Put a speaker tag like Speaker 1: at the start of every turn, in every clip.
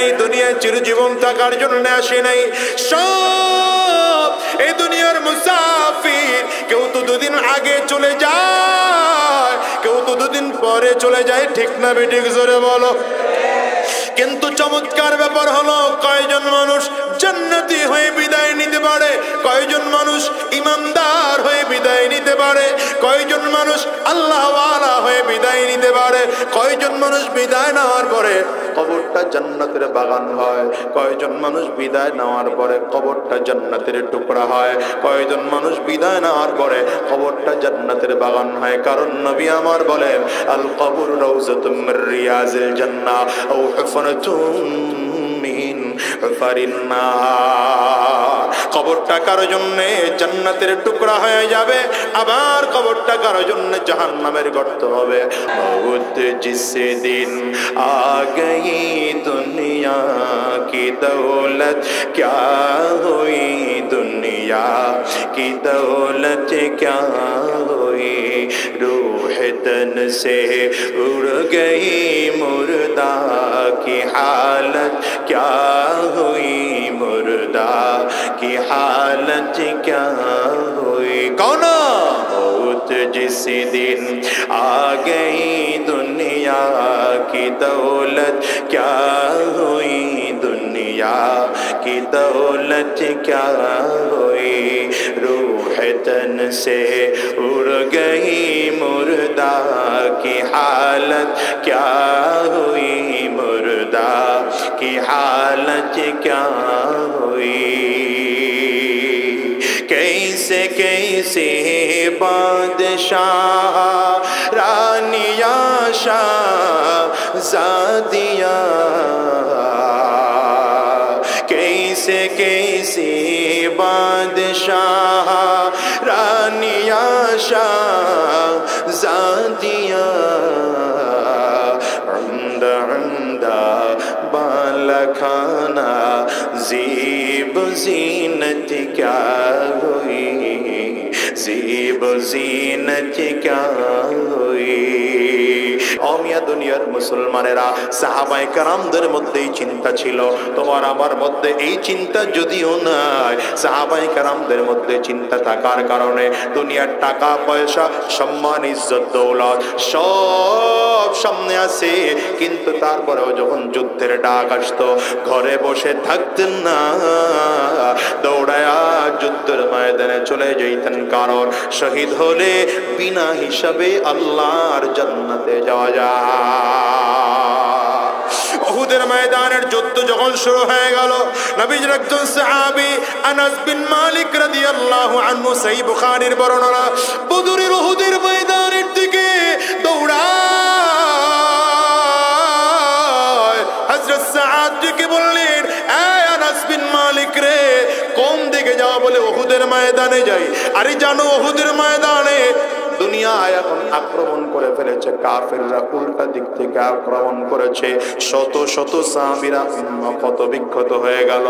Speaker 1: এই দুনিয়ায় চিরজীবন থাকার জন্য আসে নাই। সব এই দুনিয়ার মুসাফির, কেউ তো দুদিন আগে চলে যায়, কেউ তো দুদিন পরে চলে যায়, ঠিক না বেঠিক জোরে বলো। কিন্তু চমৎকার ব্যাপার হলো, কয়জন মানুষ জান্নাতি হয়ে বিদায় নিতে পারে, কয়জন মানুষ ইমানদার হয়ে বিদায় নিতে পারে, কয়জন মানুষ আল্লাহওয়ালা হয়ে বিদায় নিতে পারে, কয়জন মানুষ বিদায় নেওয়ার পরে কবরটা জান্নাতের বাগান হয়, কয়জন মানুষ বিদায় নেওয়ার পরে কবরটা জান্নাতের টুকরা হয়, কয়জন মানুষ বিদায় নেওয়ার পরে কবরটা জান্নাতের বাগান হয়। কারণ নবী আমার বলেন, আল কবর রাউযাতুম মির রিয়াজিল জান্নাহ আও হুফরাতুম মিন হুফারিন নার। কবরটা কারো জন্য জান্নাতের টুকরা হয়ে যাবে, আবার কবরটা কারো জন্য জাহান্নামের গর্ত হবে। মউত জিস দিন আ গই দুনিয়া কি দৌলত ক্যা হুই, দুনিয়া কি দৌলত ক্যা হুই, रूह तन से उड़ गई मुर्दा की हालत क्या हुई, मुर्दा की हालत क्या हुई। कौन? मौत जिस दिन आ गई दुनिया की दौलत क्या हुई, दुनिया की दौलत क्या हुई, रूह तन से उड़ गई मुर्दा की हालत क्या हुई, मुर्दा की हालत क्या हुई। कैसे कैसे बादशाह रानिया शाहज़ादियाँ, कैसे कैसे बादशाह रानिया शाहज़ादियाँ, उम्दा उम्दा बाला खाना ज़ीब ज़ीनत क्या हुई, ज़ीब ज़ीनत क्या हुई। অমিয়া দুনিয়ার মুসলমানেরা, সাহাবায়ে কেরামদের মধ্যে এই চিন্তা ছিল, তোমার আমার মধ্যে এই চিন্তা যদিও নাই, সাহাবায়ে কেরামদের মধ্যে চিন্তা থাকার কারণে দুনিয়ার টাকা পয়সা সম্মান ইজ্জত দৌলত সব সামনে আসে, কিন্তু তারপরেও যখন যুদ্ধের ডাক আসতো ঘরে বসে থাকতেন না, দৌড়ায়া যুদ্ধের ময়দানে চলে যেতেন। কারণ শহীদ হলে বিনা হিসাবে আল্লাহর জান্নাতে যাওয়া যায়। উহুদের ময়দানের যুদ্ধ যখন শুরু হয়ে গেল, নবীজির একজন সাহাবী আনাস বিন মালিক রাদিয়াল্লাহু আনহু, সহিহ বুখারীর বর্ণনা, বদরের উহুদের ময়দানের দিকে দৌড়ায়। হযরত সাআদ কে বললেন, এই আনাস বিন মালিক রে, কোন দিকে যাও? বলে উহুদের ময়দানে যাই। আরে জানো, উহুদের ময়দানে দুনিয়া এখন আক্রমণ করে ফেলেছে, কাফেররা উল্টা দিক থেকে আক্রমণ করেছে, শত শত সাহাবীরা ক্ষত বিক্ষত হয়ে গেল,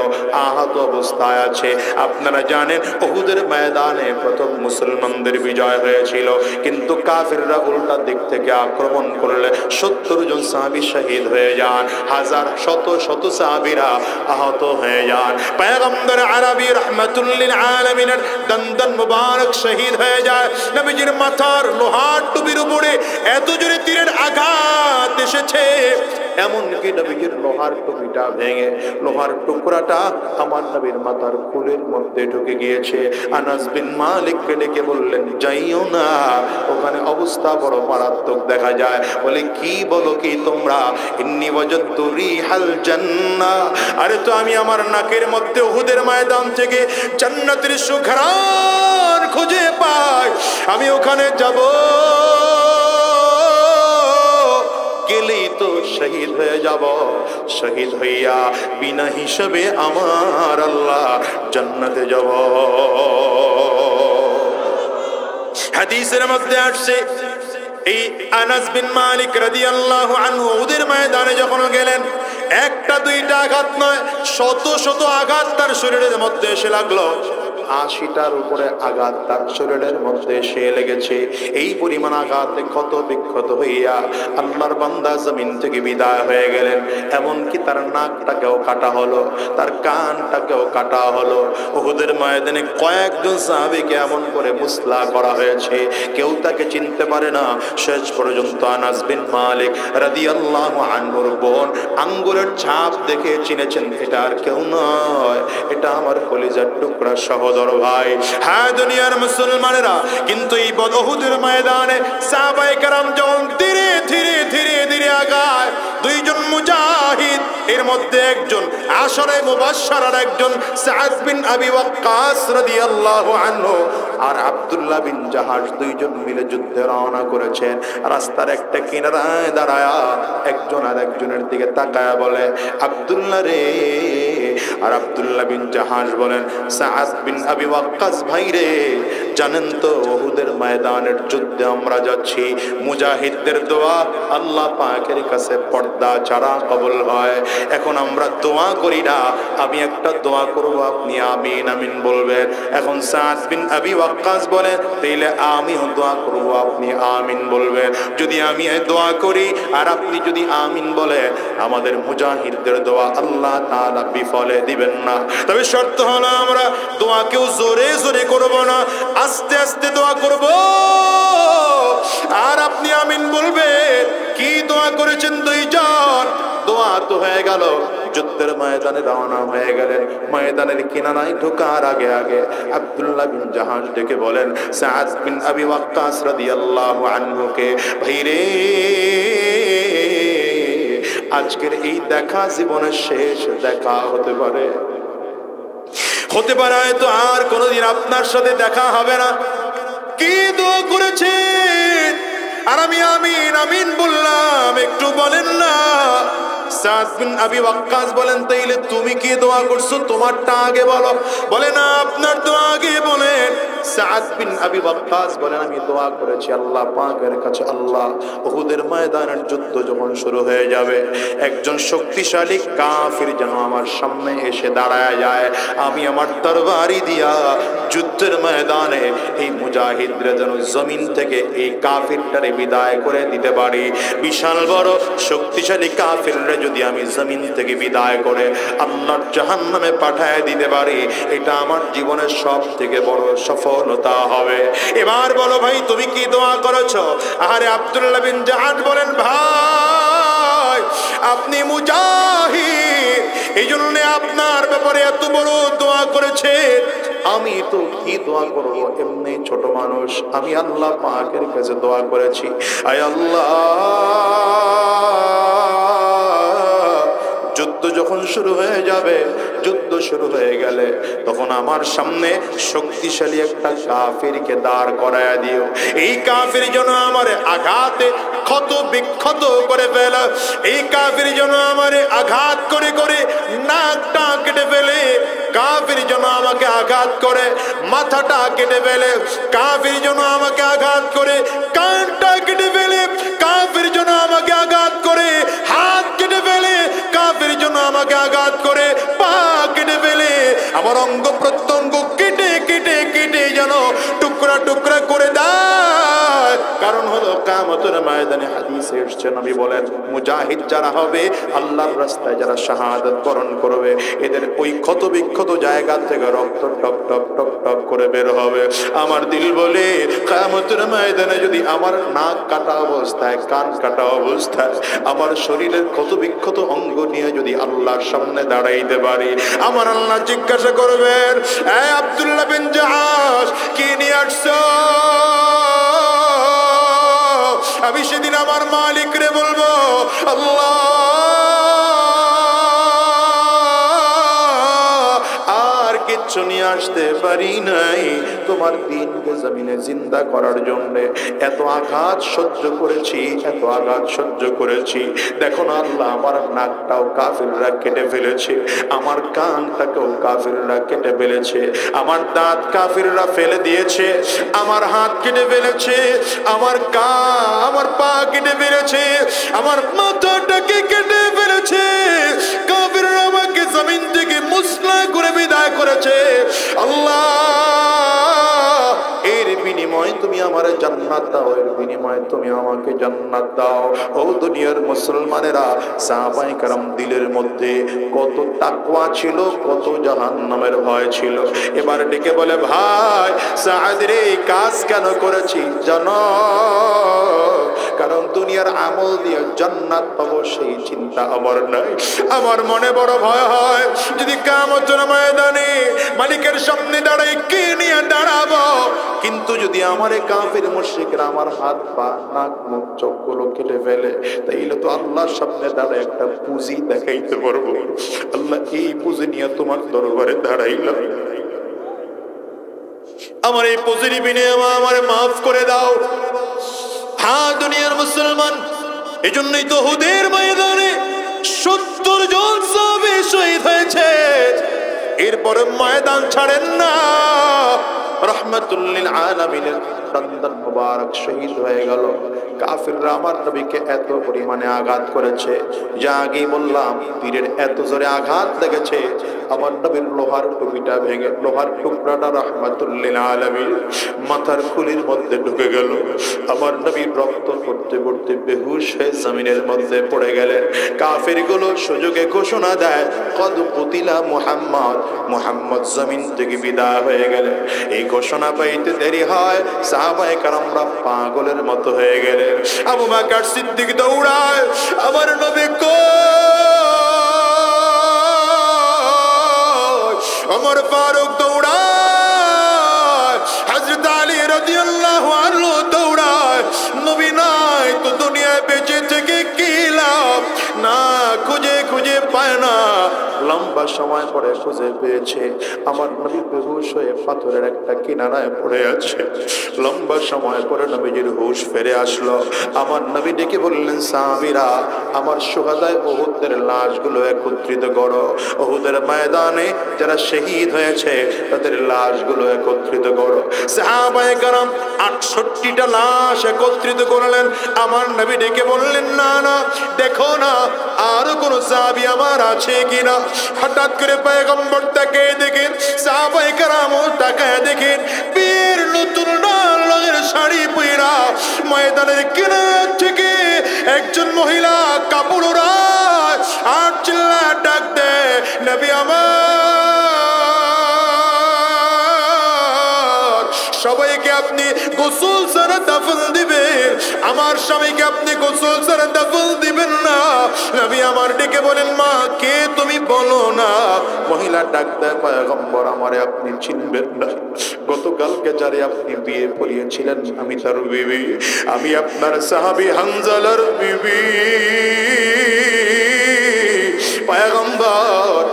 Speaker 1: আহত অবস্থায় আছে। আপনারা জানেন উহুদের ময়দানে প্রথম মুসলমানদের বিজয় হয়েছিল, কিন্তু কাফেররা উল্টা দিক থেকে আক্রমণ করলে 70 জন সাহাবী শহীদ হয়ে যান, হাজার শত শত সাহাবীরা আহত হয়ে যান। পয়গম্বর আরবি রাহমাতুল লিল আলামিনের দন্দন মুবারক শহীদ হয়ে যায়। নবীজির মাথার লোহার টুপির উপরে এত জোরে তীরের আঘাত এসেছে, এমনকি নবীজির লোহার টুপিটা ভেঙে লোহার টুকরাটা আমার নবীর মাথার ফুলের মধ্যে ঢুকে গিয়েছে। আনাস বিন মালিককে ডেকে বললেন, যাইও না, ওখানে অবস্থা বড় মারাত্মক দেখা যায়। বলে, কি বলো কি তোমরা? ইন্নী ওয়াজাদতু রিহাল জান্নাহ, আরে তো আমি আমার নাকের মধ্যে উহুদের ময়দান থেকে জান্নাতের সুঘ্রাণ খুঁজে পাই, আমি ওখানে যাব, গেলেই তো শহীদ হয়ে যাব, শহীদ হইয়া বিনা হিসাবে আমার আল্লাহ জান্নাতে যাব। হাদিসের মধ্যে আসছে, এই আনাস বিন মালিক রাদিয়াল্লাহু আনহু উহুদের ময়দানে যখন গেলেন, একটা দুইটা আঘাত নয়, শত শত আঘাত তার শরীরের মধ্যে এসে লাগলো। 80টার উপরে আঘাত তার শরীরের মধ্যে এসে লেগেছে। এই পরিমাণ আঘাতে ক্ষত বিক্ষত হইয়া আল্লাহর বান্দা জমিন থেকে বিদায় হয়ে গেলেন। এমনকি তার নাকটাকেও কাটা হলো, তার কানটাকেও কাটা হলো। উহুদের ময়দানে কয়েকজন সাহাবীকে এমন করে মুসলা করা হয়েছে, কেউ তাকে চিনতে পারে না। শেষ পর্যন্ত আনাস বিন মালিক রাদিয়াল্লাহু আনহুর বোন আঙ্গুলের ছাপ দেখে চিনেছেন, এটা আর কেউ নয়, এটা আমার কলিজার টুকরা সহোদর ভাই। হ্যাঁ দুনিয়ার মুসলমানেরা, কিন্তু এই উহুদের ময়দানে সাহাবায়ে কেরাম যখন ধীরে ধীরে ধীরে ধীরে আগায়, দুইজন মুজাহিদ, এর মধ্যে একজন আশরে মুবাশশারার একজন সাদ বিন আবি ওয়াক্কাস রাদিয়াল্লাহু আনহু আর আব্দুল্লাহ বিন জাহাশ, দুইজন মিলে যুদ্ধে রওনা করেছেন। রাস্তার একটা কিনারায় দাঁড়ায়া একজন আর একজনের দিকে তাকায়া বলে, আব্দুল্লাহ রে। আর আব্দুল্লাহ বিন জাহাশ বলেন, সাদ বিন আবি ওয়াক্কাস ভাই রে, জানেন তো উহুদের ময়দানের যুদ্ধে আমরা যাচ্ছি, মুজাহিদদের দোয়া আল্লাহ পাকের কাছে পর্দা ছাড়া কবুল হয়। এখন আমরা দোয়া করি না, আমি একটা দোয়া করব, আপনি আমিন আমিন বলবেন। এখন সাদ বিন আবি ওয়াক্কাস বলেন, তাইলে আমিও দোয়া করব, আপনি আমিন বলবেন। যদি আমি দোয়া করি আর আপনি যদি আমিন বলে, আমাদের মুজাহিদদের দোয়া আল্লাহ তাআলা বিফলে দিবেন না। তবে শর্ত হলো আমরা দোয়া কেউ জোরে জোরে করব না, আস্তে আস্তে দোয়া করব, আর আপনি আমিন বলবেন। কি দোয়া করেছেন দুইজন? দোয়া তো হয়ে গেল, যুদ্ধের ময়দানে রওনা হয়ে গেলেন। ময়দানের কিনারায় ঢোকার আগে আগে আব্দুল্লাহ বিন জাহাশ ডেকে বলেন সাদ বিন আবি ওয়াক্কাস রাদিয়াল্লাহু আনহুকে, ভাই রে, আজকের এই দেখা জীবনের শেষ দেখা হতে পারে, হতে পারে হয়তো আর কোনোদিন আপনার সাথে দেখা হবে না। কি দোয়া করেছেন? আর আমি আমিন আমিন বললাম, একটু বলেন না। সাদ বিন আবি ওয়াক্কাস বলেন, তাইলে তুমি কি দোয়া করছো তোমারটা আগে বলো। বলে না, আপনার দোয়া আগে বলেন। সাদ বিন আবি ওয়াক্কাস বলেন, আমি দোয়া করেছি আল্লাহ পাকের কাছে, আল্লাহ উহুদের ময়দানের যুদ্ধ যখন শুরু হয়ে যাবে, একজন শক্তিশালী কাফির যেন আমার সামনে এসে দাঁড়ায় যায়, আমি আমার তরবারি দিয়া যুদ্ধের ময়দানে এই মুজাহিদরা যেন জমিন থেকে এই কাফিরটারে বিদায় করে দিতে পারি। বিশাল বড় শক্তিশালী কাফিররা যদি আমি জমিন থেকে বিদায় করে আল্লাহর জাহান্নামে পাঠায় দিতে পারি, এটা আমার জীবনের সব থেকে বড় সফলতা হবে। এবার বলো ভাই, তুমি কি দোয়া করেছো? আরে আব্দুল্লাহ বিন জাহাশ বলেন, ভাই আপনি মুজাহিদ, এই জন্য আপনার ব্যাপারে এত বড় দোয়া করেছেন। আমি তো কি দোয়া করব, এমনি ছোট মানুষ, আমি আল্লাহ পাকের কাছে দোয়া করেছি, আয় আল্লাহ, যুদ্ধ যখন শুরু হয়ে যাবে, যুদ্ধ শুরু হয়ে গেলে তখন আমার সামনে শক্তিশালী একটা কাফিরকে দাঁড় করায়া দিও। এই কাফির যেন আমার আঘাতে ক্ষত বিক্ষত করে ফেলে, এই কাফির যেন আমার আঘাত করে করে নাকটা কেটে ফেলে, কাফির যেন আমাকে আঘাত করে মাথাটা কেটে ফেলে, কাফির যেন আমাকে আঘাত করে কানটা কেটে ফেলে, কাফির যেন আমাকে আঘাত করে হাত কেটে ফেলে, কাফির যেন আমাকে আঘাত করে পা কেটে ফেলে, আমার অঙ্গ প্রত্যঙ্গ কেটে কেটে কেটে যেন টুকরা টুকরা করে দেয়। কারণ হলো কিয়ামতের ময়দানে হাদিসে এসেছে, নবী বলেন, মুজাহিদ যারা হবে, আল্লাহর রাস্তায় যারা শাহাদাত বরণ করবে, এদের ওই ক্ষত বিক্ষত জায়গা থেকে রক্ত টপ টপ টপ টপ করে বের হবে। আমার দিল বলে, কিয়ামতের ময়দানে যদি আমার নাক কাটা অবস্থায়, কান কাটা অবস্থায়, আমার শরীরের ক্ষত বিক্ষত অঙ্গ নিয়ে যদি আল্লাহর সামনে দাঁড়াইতে পারি, আমার আল্লাহ জিজ্ঞাসা করবেন, এ আব্দুল্লাহ বিন জাহাশ, কি নিয়ে আসছো? আমি সেদিন আমার মালিক রে বলবো, আল্লাহ, আর কিচ্ছু নিয়ে আসতে পারি নাই, তোমার দিনকে জমিনে জিন্দা করার জন্য এত আঘাত সহ্য করেছি, এত আঘাত সহ্য করেছি। দেখো না আল্লাহ, আমার নাকটাও কাফিররা কেটে ফেলেছে, আমার কানটাকেও কাফিররা কেটে ফেলেছে, আমার দাঁত কাফিররা ফেলে দিয়েছে, আমার হাত কেটে ফেলেছে, আমার পা কেটে ফেলেছে, আমার মাথাটাকে কেটে ফেলেছে, কাফিররা আমাকে জমিন থেকে মুসলা করে বিদায় করেছে। আল্লাহ আমারে জান্নাত দাও, এর বিনিময়ে তুমি আমাকে জান্নাত দাও। ও দুনিয়ার মুসলমানেরা, সাহাবায়ে কেরাম দিলের মধ্যে কত তাকওয়া ছিল, কত জাহান্নামের ভয় ছিল। এবার ডেকে বলে, ভাই সাদ রে, কাজ কেন করেছি জানো? কারণ দুনিয়ার আমল দিয়ে জান্নাত পাবো সেই চিন্তা আমার নাই। আমার মনে বড় ভয় হয়, যদি কিয়ামতের ময়দানে মালিকের সামনে দাঁড়াই, কে নিয়ে দাঁড়াবো? কিন্তু যদি আমারে কাফির মুশরিকরা আমার হাত পা নাক মুখ চোখগুলো কেটে ফেলে, তাইলে তো আল্লাহর সামনে দাঁড়ায় একটা পুঁজি দেখাইতে পারবো। আল্লাহ, এই পুঁজি নিয়ে তোমার দরবারে দাঁড়াইলাম, আমার এই পুঁজির বিনিময়ে আমার মাফ করে দাও। হ্যাঁ দুনিয়ার মুসলমান, এই জন্যই তো উহুদের ময়দানে 70 জন সাহাবী শহীদ হয়েছে, এরপরে ময়দান ছাড়েন না। রহমাতুল লিল আলামিনের দন্দন মুবারক শহীদ হয়ে গেল। কাফিররা আমার নবীকে এত পরিমাণে আঘাত করেছে, যা আগেই বললাম, তীরের এত জোরে আঘাত লেগেছে, আমার নবীর লোহার টুপিটা ভেঙে, লোহার টুকরাটা রহমাতুল লিল আলামিন মাথার খুলির মধ্যে ঢুকে গেল। আমার নবী রক্ত পড়তে পড়তে বেহুশ হয়ে জমিনের মধ্যে পড়ে গেলেন। কাফিরগুলো সুযোগে ঘোষণা দেয়, কদ কুতিলা মুহাম্মদ, মুহাম্মদ জমিন থেকে বিদায় হয়ে গেলেন। এই ঘোষণা পাইতে দেরি হয়, সাহাবায়ে কেরামরা পাগলের মতো হয়ে গেলেন। আবু বকর সিদ্দিক দৌড়ায়, আমার নবী কই? ওমর ফারুক দৌড়ায়, হযরত আলী রাদিয়াল্লাহু আনহু দৌড়ায়। নবী নাই তো দুনিয়ায় বেঁচে থেকে কি লাভ? না খুঁজে খুঁজে পায় না, লম্বা সময় পরে খুঁজে পেয়েছে। আমার নবী বেহুশ হয়ে পাথরের একটা কিনারায় পড়ে আছে। লম্বা সময় পরে নবীজির হুশ ফিরে আসলো। আমার নবী ডেকে বললেন, সাহাবীরা, আমার শুহাদায়ে উহুদের লাশগুলো একত্রিত করো। উহুদের ময়দানে যারা শহীদ হয়েছে তাদের লাশগুলো একত্রিত করো। সাহাবায়ে কেরাম 68টা লাশ একত্রিত করলেন। আমার নবী ডেকে বললেন, না না, দেখো না আরো কোন সাহাবী আমার আছে কিনা। হঠাৎ করে পয়গম্বর তাকিয়ে দেখেন, সাহাবায়ে কেরাম তাকিয়ে দেখেন, বীর নতুন লাল রঙের শাড়ি পরা ময়দানের কিনারা থেকে একজন মহিলা কাপড় ওড়ায় আর চিল্লায় ডাক দেয়, নবী আমার, সবাইকে আপনি গোসল ছাড়া দাফন দিবেন, আমার স্বামীকে আপনি গোসল ছাড়া দাফন দিবেন না। নবী আমার ডেকে বলেন, মা কে তুমি বলো না। মহিলা ডাক দেয়, পয়গম্বর আমারে আপনি চিনবেন না, গতকালকে যারে আপনি বিয়ে পড়িয়েছিলেন আমি তার বিবি, আমি আপনার সাহাবী হানজালার বিবি। পয়গম্বর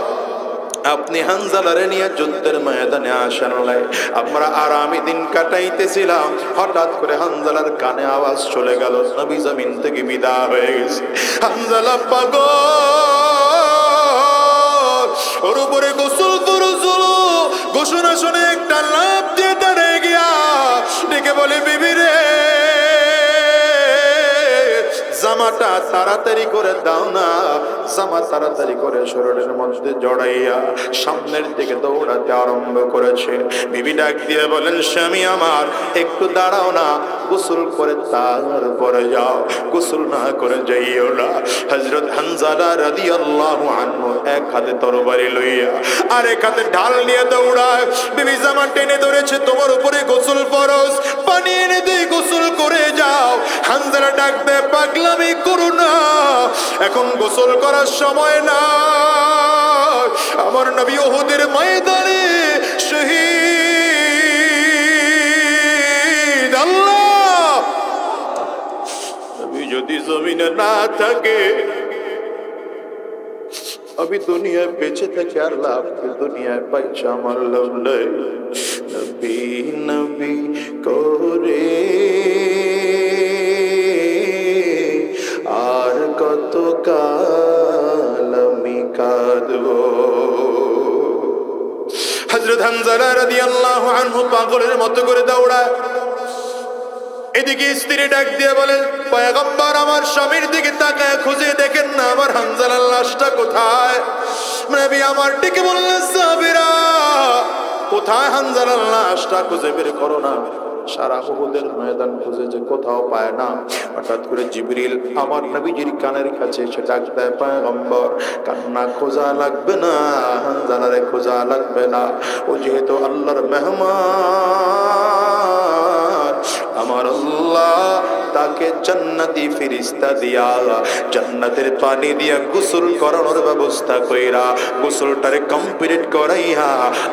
Speaker 1: আপনি হানজালারে নিয়ে যুদ্ধের ময়দানে আসেন নাই, আমরা আরামে দিন কাটাইতেছিলাম, হঠাৎ করে হানজালার কানে আওয়াজ চলে গেল, নবী জমিন থেকে বিদায় হয়ে গেছে। হানজালা পাগল, ওর উপরে গোসল ফরজ হলো। ঘোষণা শুনে একটা লাফ দিয়ে দাঁড়িয়ে গিয়া ডেকে বলে, বিবি রে, জামাটা তাড়াতাড়ি করে দাও না। জামা তাড়াতাড়ি করে শরীরের মধ্যে জড়াইয়া সামনের দিকে দৌড়াতে আরম্ভ করেছে। বিবি ডাক দিয়ে বলেন, স্বামী আমার, একটু দাঁড়াও না, গোসল করে তারপরে যাও, গোসল না করে যাইও না। হযরত হানজালা রাদিয়াল্লাহু আনহু এক হাতে তরবারি লইয়া আর এক হাতে ঢাল নিয়ে দৌড়ায়। বিবি জামা টেনে ধরেছে, তোমার উপরে গোসল ফরজ, পানি এনে দিয়ে গোসল করে যাও। হানজালা ডাক দেয়, পাগলামি করো না, এখন গোসল করার সময় না। আমার নবী উহুদের ময়দানে শহীদ। আল্লাহ, নবী যদি জমিনে না থাকে, আমি দুনিয়ায় বেঁচে থাকি আর লাভ, দুনিয়ায় পাইছে আমার লাভ নাই। নবী নবী করে আর কত কাল আমি কাঁদবো। হযরত হানজালা রাদিয়াল্লাহু আনহু পাগলের মতো করে দৌড়ায়। এদিকে স্ত্রী ডাক দিয়ে বলে, পয়গম্বর আমার স্বামীর দিকে তাকায় খুঁজে দেখেন না আমার হানজালার লাশটা কোথায়। নবী আমার ডেকে বললেন, সাহাবীরা কোথায় হানজালার লাশটা খুঁজে বের করো না। সারা উহুদের ময়দান খুঁজেছে, কোথাও পায় না। হঠাৎ করে জিবরিল আমার নবীজির কানের কাছে এসে ডাক দেয়, পয়গম্বর কান্না খোঁজা লাগবে না, হানজালারে খোঁজা লাগবে না, ও যেহেতু আল্লাহর মেহমান, আমার আল্লাহ তাকে জান্নাতি ফেরেশতা দিয়া জান্নাতের পানি দিয়া গোসল করানোর ব্যবস্থা কইরা গোসলটারে কমপ্লিট করাইয়া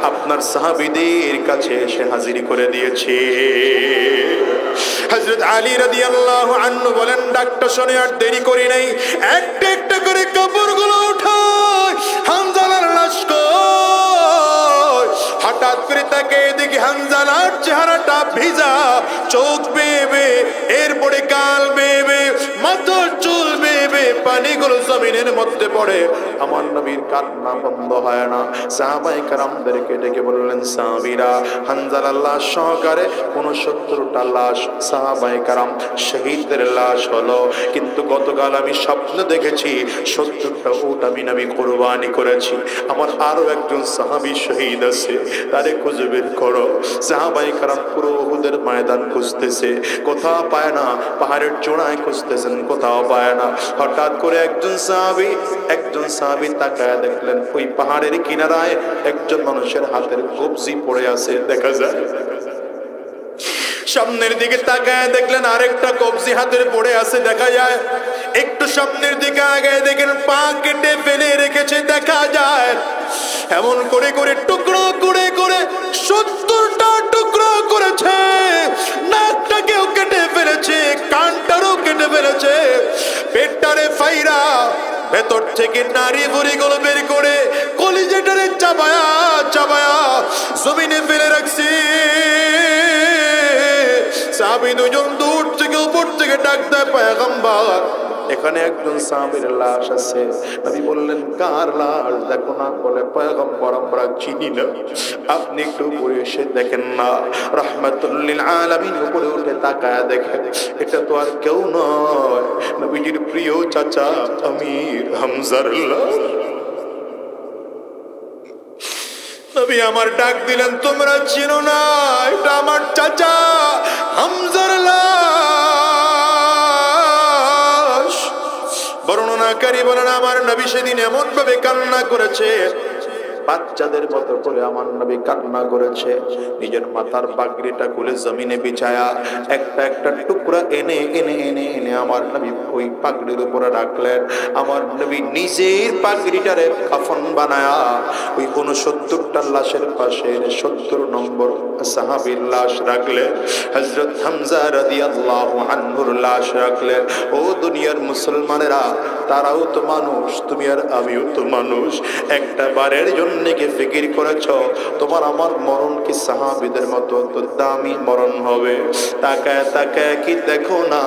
Speaker 1: আপনার সাহাবীদের কাছে এসে হাজির করে দিয়েছে। হযরত আলী রাদিয়াল্লাহু আনহু বলেন, ডাকটা শুনে আর দেরি করি নাই, একটা একটা করে কাপড়গুলো উঠায়, হানজালার লাশ কই। হঠাৎ করে তাকে দেখি হানজালার চেহারাটা ভিজা, চোখ বেয়ে, এরপরে গাল বেয়ে, মাথার চুল বেয়ে, পানিগুলো জমিনের মধ্যে পড়ে। আমার নবীর কান্না বন্ধ হয় না। সাহাবায়ে কেরামদেরকে ডেকে বললেন, সাহাবীরা হানজালার লাশ সহকারে 69টা লাশ সাহাবায়ে কেরাম শহীদদের লাশ হলো, কিন্তু গতকাল আমি স্বপ্ন দেখেছি 70টা উট আমি নবী কুরবানি করেছি। আমার আরো একজন সাহাবী শহীদ আছে, তারে খুঁজে বের করো। সাহাবায়ে কেরাম পুরো উহুদের ময়দান খুঁজতেছে, কোথাও পায় না। পাহাড়ের চূড়ায় খুঁজতেছেন, কোথাও পায় না। হঠাৎ করে একজন সাহাবী তাকায় দেখলেন ওই পাহাড়ের কিনারায় একজন মানুষের হাতের কবজি পড়ে আছে, দেখা যায়। সামনের দিকে তাকায় দেখলেন আরেকটা কবজি হাতের পড়ে আছে, দেখা যায়। একটু সামনের দিকে আগায় দেখেন পা কেটে ফেলে রেখেছে, দেখা যায়। এমন করে করে টুকরো করে করে 70টা টুকরো করেছে। নাকটাকেও কেটে ফেলেছে, কানটারও কেটে ফেলেছে, পেটটারে ফাইরা ভেতর থেকে নারী ভুঁড়িগুলো বের করে কলিজাটারে চাবায়া চাবায়া জমিনে ফেলে রাখছি। সাহাবী দুজন দূর থেকে উপর থেকে ডাক দেয়, পয়গম্বর এখানে একজন সাহাবীর লাশ আছে। নবী বললেন, কার লাশ? দেখো না। বলে, পয়গম্বর আমরা চিনি না, আপনি একটু উপরে এসে দেখেন না। রাহমাতুল লিল আলামিন উপরে উঠে তাকায় দেখেন, এটা তো আর কেউ নয়, নবীজির প্রিয় চাচা আমির হামজার লাশ। নবী আমার ডাক দিলেন, তোমরা চিনো না, এটা আমার চাচা হামজার লাশ। বর্ণনাকারী বলেন, আমার নবী সেদিন এমন ভাবে কান্না করেছে, বাচ্চাদের মতো করে আমার নবী কান্না করেছে। নিজের মাথার পাগড়িটা খুলে জমিনে বিছায়া একটা একটা টুকরা এনে এনে এনে এনে আমার নবী ওই পাগড়ির উপরে রাখলেন। আমার নবী নিজের পাগড়িটারে কাফন বানায়া ওই 69টা লাশের পাশে 70 নম্বর সাহাবীর লাশ রাখলেন। হযরত হামজা রাদিয়াল্লাহু আনহুর লাশ রাখলেন। ও দুনিয়ার মুসলমানেরা, তারাও তো মানুষ, তুমি আর আমিও তো মানুষ। একটা বারের জন্য কি ফিকির করেছ তোমার আমার মরণ কি সাহাবীদের মতো তো দামি মরণ হবে? তাকায় তাকায় কি দেখো না,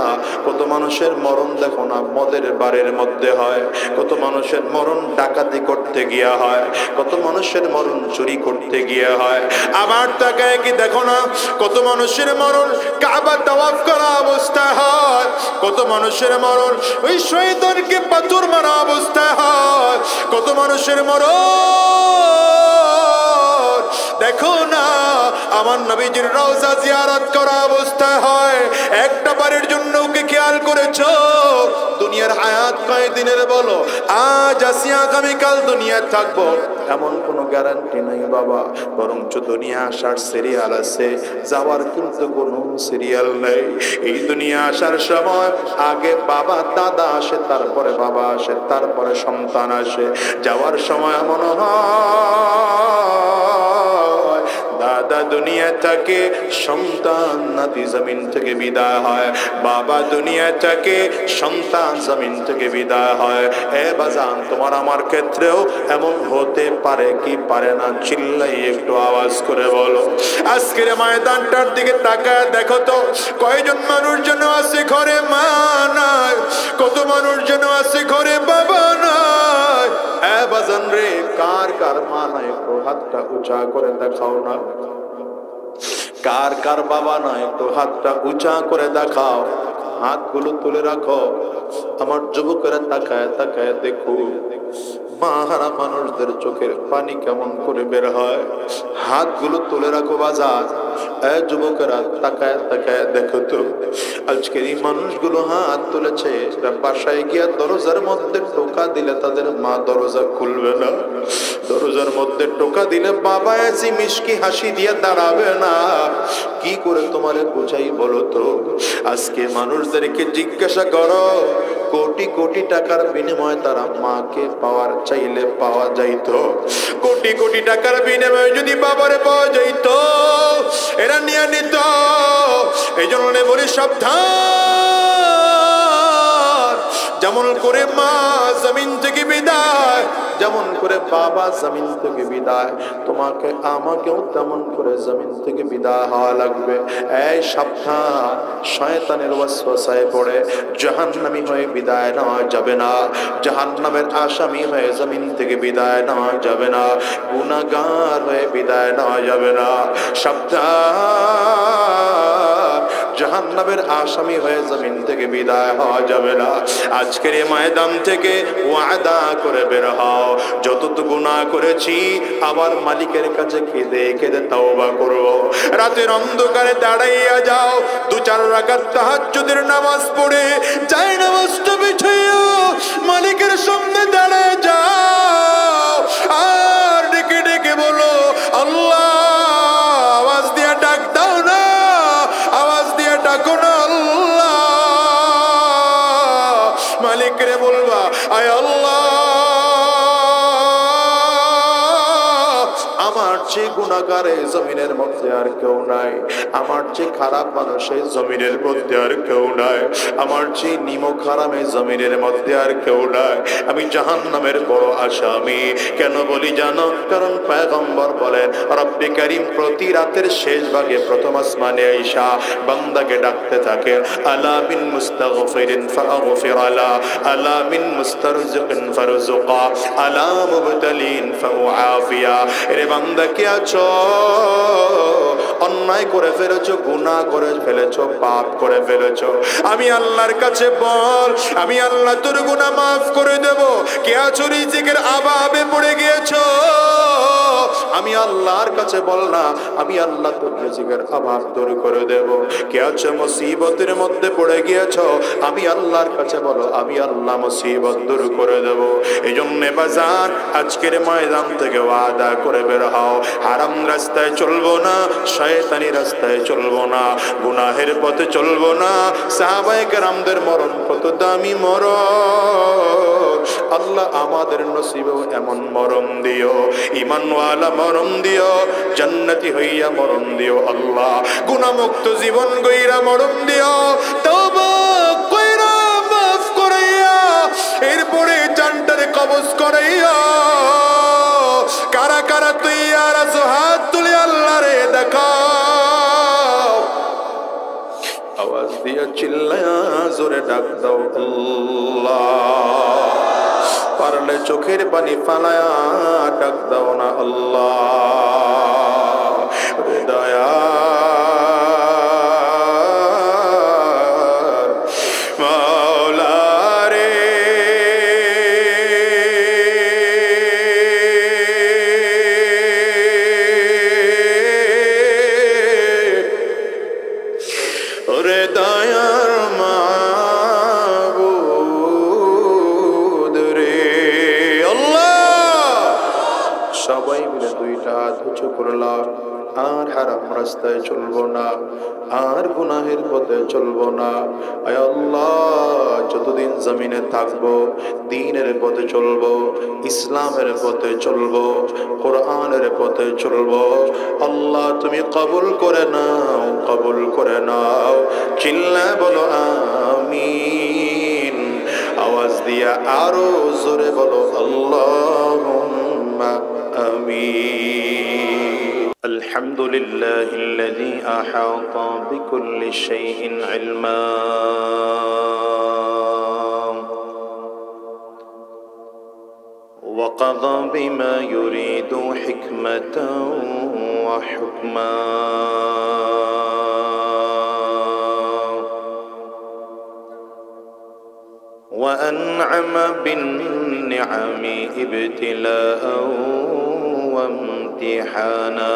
Speaker 1: কত মানুষের মরণ দেখো না মদের বারের মধ্যে হয়, কত মানুষের মরণ ডাকাতি করতে গিয়া হয়, কত মানুষের মরণ চুরি করতে গিয়া হয়। আবার তাকায় কি দেখো না, কত মানুষের মরণ কাবা তাওয়াফ করা অবস্থায় হয়, কত মানুষের মরণ ওই শয়তানকে পাথর মারা অবস্থায় হয়, কত মানুষের মরণ দেখো না আমার নবীজির রওজা জিয়ারত করা অবস্থায় হয়। একটা বারের জন্য ওকে খেয়াল করেছো? দুনিয়ার হায়াত কয়দিনের বলো? আজ আসি আগামীকাল দুনিয়ায় থাকবো এমন কোনো গ্যারান্টি নাই বাবা, বরঞ্চ দুনিয়া আসার সিরিয়াল আছে, যাওয়ার কিন্তু কোনো সিরিয়াল নেই। এই দুনিয়া আসার সময় আগে বাবা দাদা আসে, তারপরে বাবা আসে, তারপরে সন্তান আসে। যাওয়ার সময় মনে হয় দাদা দুনিয়া থেকে, সন্তান নাতি জমিন থেকে বিদায় হয়, বাবা দুনিয়া থেকে, সন্তান জমিন থেকে বিদায় হয়। এ বাজান, তোমার আমার ক্ষেত্রেও এমন হতে পারে কি পারে না? চিল্লাই একটু আওয়াজ করে বলো। আজকের ময়দানটার দিকে তাকায় দেখো তো, কয়জন মানুষ যেন আছে ঘরে মা নাই, কত মানুষ যেন আছে ঘরে বাবা নাই। এ বাজান রে, কার কার মা নাই একটু হাতটা উঁচা করে দেখাও না। কার কার বাবা নাই একটু হাতটা উঁচা করে দেখাও, হাতগুলো তুলে রাখো। আমার যুবকেরা তাকায় তাকায় দেখো, মা হারা মানুষদের চোখের পানি কেমন করে বের হয়। হাতগুলো তুলে রাখো বাজার, যুবকেরা তাকায় তাকায় দেখো তো, আজকের এই মানুষগুলো হাত তুলেছে, বাসায় গিয়া দরজার মধ্যে টোকা দিলে তাদের মা দরজা খুলবে না, দরজার মধ্যে টোকা দিলে বাবা এসে মিষ্টি হাসি দিয়ে দাঁড়াবে না। কি করে তোমারে বুঝাই বলো তো? আজকে মানুষদেরকে জিজ্ঞাসা করো, কোটি কোটি টাকার বিনিময়ে তারা মাকে পাওয়ার চাইলে পাওয়া যাইতো, কোটি কোটি টাকার বিনিময়ে যদি বাবারে পাওয়া যাইতো এরা নিয়ে নিত। এই জন্য বলি সাবধান, যেমন করে মা জমিন থেকে বিদায়, যেমন করে বাবা জমিন থেকে বিদায়, তোমাকে আমাকেও তেমন করে জমিন থেকে বিদায় হওয়া লাগবে। এই সাবধান, শয়তানের ওয়াসওয়াসায় পড়ে জাহান্নামী হয়ে বিদায় নেওয়া যাবে না, জাহান্নামের আসামি হয়ে জমিন থেকে বিদায় নেওয়া যাবে না, গুনাহগার হয়ে বিদায় নেওয়া যাবে না। সাবধান, জাহান্নামের আসামি হয়ে জমিন থেকে বিদায় হওয়া যাবে না। আজকের এই ময়দান থেকে ওয়াদা করে বের হও, যতটুকু গুনাহ করেছি আবার মালিকের কাছে কেঁদে কেঁদে তওবা করব। রাতের অন্ধকারে দাঁড়াইয়া যাও, 2-4 রাকাত তাহাজ্জুদের নামাজ পড়ে যাই নামাজটা বিছাইয়া মালিকের সামনে দাঁড়ায় যাও, আর ডেকে ডেকে বলো আল্লাহ। আওয়াজ দিয়ে ডাক দাও না, আওয়াজ দিয়ে ডাকো না আল্লাহ। মালিকরে বলবা আয় আল্লাহ, আমার চেয়ে গুনাহগার এই জমিনের মধ্যে আর কেউ নাই, আমার চেয়ে খারাপ মানুষ এই জমিনের মধ্যে আর কেউ নাই, আমার চেয়ে নিমক হারাম এই জমিনের মধ্যে আর কেউ নাই। আমি জাহান্নামের বড় আসামি। কেন বলি জানো? কারণ পয়গম্বর বলেন রব্বে কারীম প্রতি রাতের শেষ ভাগে প্রথম আসমানে আইসা বান্দাকে ডাকতে থাকে, আলা মিন মুস্তাগফিরিন ফাগফির আলা, আলা মিন মুস্তারজিকিন ফারজুকা, আলা মুবতালিন ফাউআফিয়া। এরে বান্দা কে আছো? অন্যায় করে ফেলেছো, গুনাহ করে ফেলেছো, পাপ করে ফেলেছো, আমি আল্লাহর কাছে বল, আমি আল্লাহ তোর গুনাহ মাফ করে দেব। কে আছো রিজিকের অভাবে পড়ে গিয়েছো? আমি আল্লাহর কাছে বল না, আমি আল্লাহ তোর রিজিকের অভাব দূর করে দেব। কে আছো মুসিবতের মধ্যে পড়ে গিয়েছো? আমি আল্লাহর কাছে বলো, আমি আল্লাহ মুসিবত দূর করে দেব। এই জন্য বাজার আজকের ময়দান থেকে ওয়াদা করে বের হও, হারাম রাস্তায় চলবো না, শয়তানি রাস্তায় চলবো না, গুনাহের পথে চলবো না। সাহাবায়ে কেরামদের মরণ কত দামি মরণ, আল্লাহ আমাদের নসিবেও এমন মরণ দিও, ঈমানওয়ালা মরণ দিও, জান্নাতি হইয়া মরণ দিও আল্লাহ, গুনাহমুক্ত জীবন গইরা মরণ দিও, তওবা কইরা মাফ করাইয়া এরপরে জানটারে কবজ করাইয়া। কারা কারা তুই আর আছো? হাত তুলে আল্লাহরে দেখাও, আওয়াজ দিয়া চিল্লায়া জোরে ডাক দাও আল্লাহ। পারলে চোখের পানি ফালায়া ডাক দাও না আল্লাহ। দয়া আর হারাম রাস্তায় চলবো না, আর গুনাহের পথে চলবো না। আয় আল্লাহ, যতদিন জমিনে থাকবো দ্বীনের পথে চলবো, ইসলামের পথে চলবো, কোরআনের পথে চলবো। আল্লাহ তুমি কবুল করে নাও, কবুল করে নাও। চিল্লা বলো আমিন। আওয়াজ দিয়া আরো জোরে বলো আল্লাহুম্মা আমিন। الحمد لله الذي أحاط بكل شيء علما وقضى بما يريد حكمة وحكما وأنعم بالنعم ابتلاء وامتحانا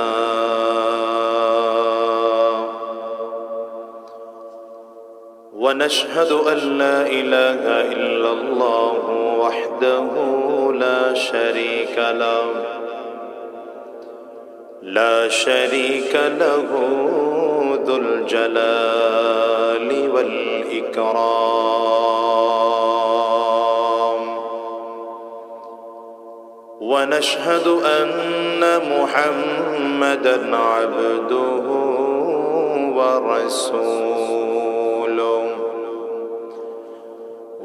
Speaker 1: ونشهد أن لا إله إلا الله وحده لا شريك له ذو الجلال والإكرام. ونشهد أن محمدًا عبده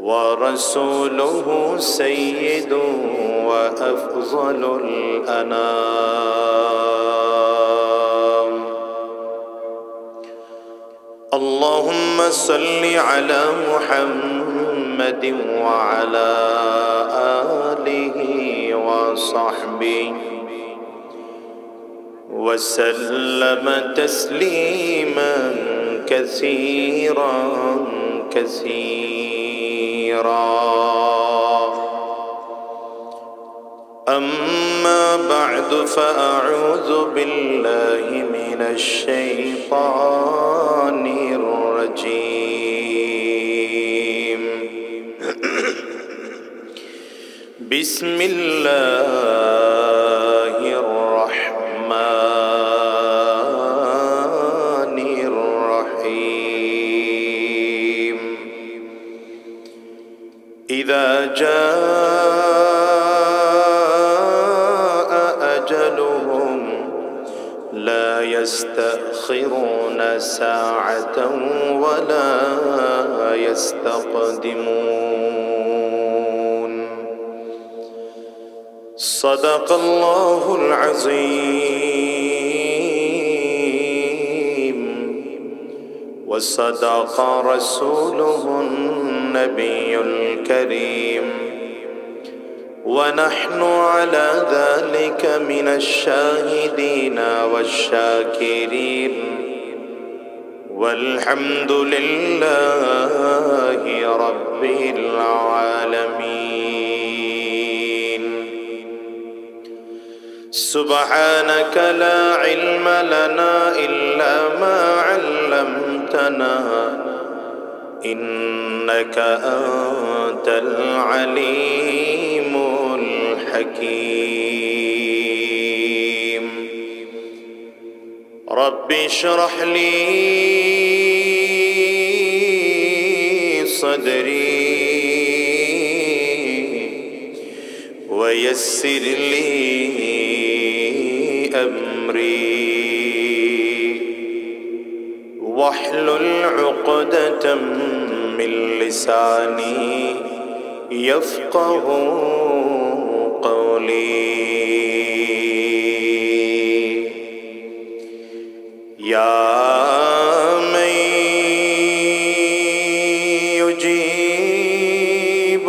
Speaker 1: ورسوله سيد وأفضل الأنام. اللهم صل على محمد وعلى آله وصحبه وسلم تسليما كثيرا أما بعد فأعوذ بالله من الشيطان الرجيم. بسم الله الرحمن الرحيم. إذا جاء أجلهم لا يستأخرون ساعة ولا يستقدمون. صدق الله العظيم وصدق رسوله النبي الكريم ونحن على ذلك من الشاهدين والشاكرين والحمد لله رب العالمين. سبحانك لا علم لنا إلا ما علمتنا إنك أنت العليم الحكيم. رب اشرح لي صدري ويسر لي أمري واحلل عقدة من لساني يفقه قولي. يا من يجيب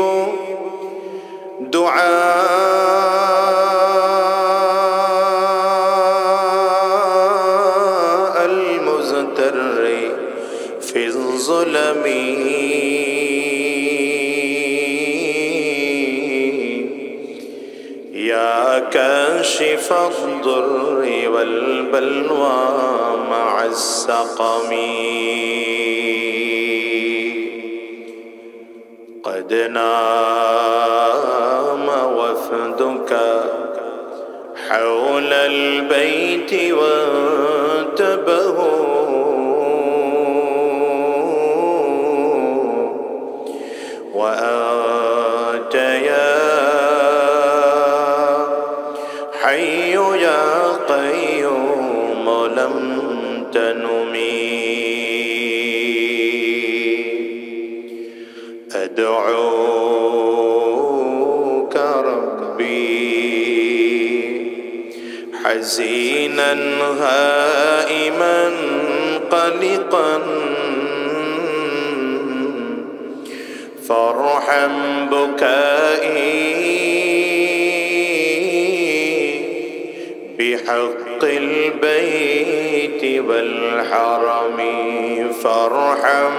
Speaker 1: دعاء المزتر في الظلم يا كاشف الضر والبلوى مع السقم قد نام وفدك حول البيت وانتبهوا وأنت يا حي يا قيوم لم تنمي. أدعوك ربي حزينا هائما قلقا فارحم بكائي بحق البيت والحرم فارحم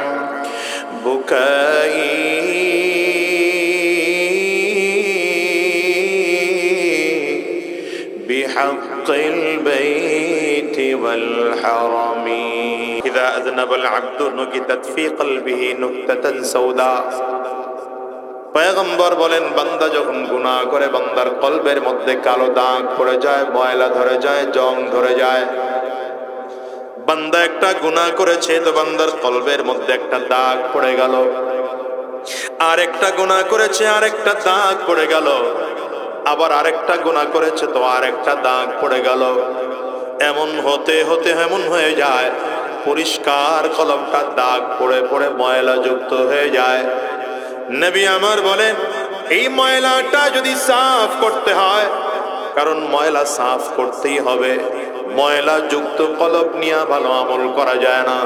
Speaker 1: بكائي بحق البيت والحرم. ইযা আযনাবাল আবদু নুকিতাত ফি কলবিহি নুকতাতান সাউদা। পয়গম্বর বলেন, বান্দা যখন গুনাহ করে বান্দার কলবের মধ্যে কালো দাগ পড়ে যায়, ময়লা ধরে যায়, জং ধরে যায়। বান্দা একটা গুনাহ করেছে তো বান্দার কলবের মধ্যে একটা দাগ পড়ে গেল, আর একটা গুনাহ করেছে আর একটা দাগ পড়ে গেল, আবার আরেকটা গুনাহ করেছে তো আরেকটা দাগ পড়ে গেল। এমন হতে হতে এমন হয়ে যায় পরিষ্কার কলবটা দাগ পড়ে পড়ে ময়লা যুক্ত হয়ে যায়। নবী আমার বলেন, এই ময়লাটা যদি সাফ করতে হয়, কারণ ময়লা সাফ করতেই হবে, ময়লা যুক্ত কলব নিয়ে ভালো আমল করা যায় না।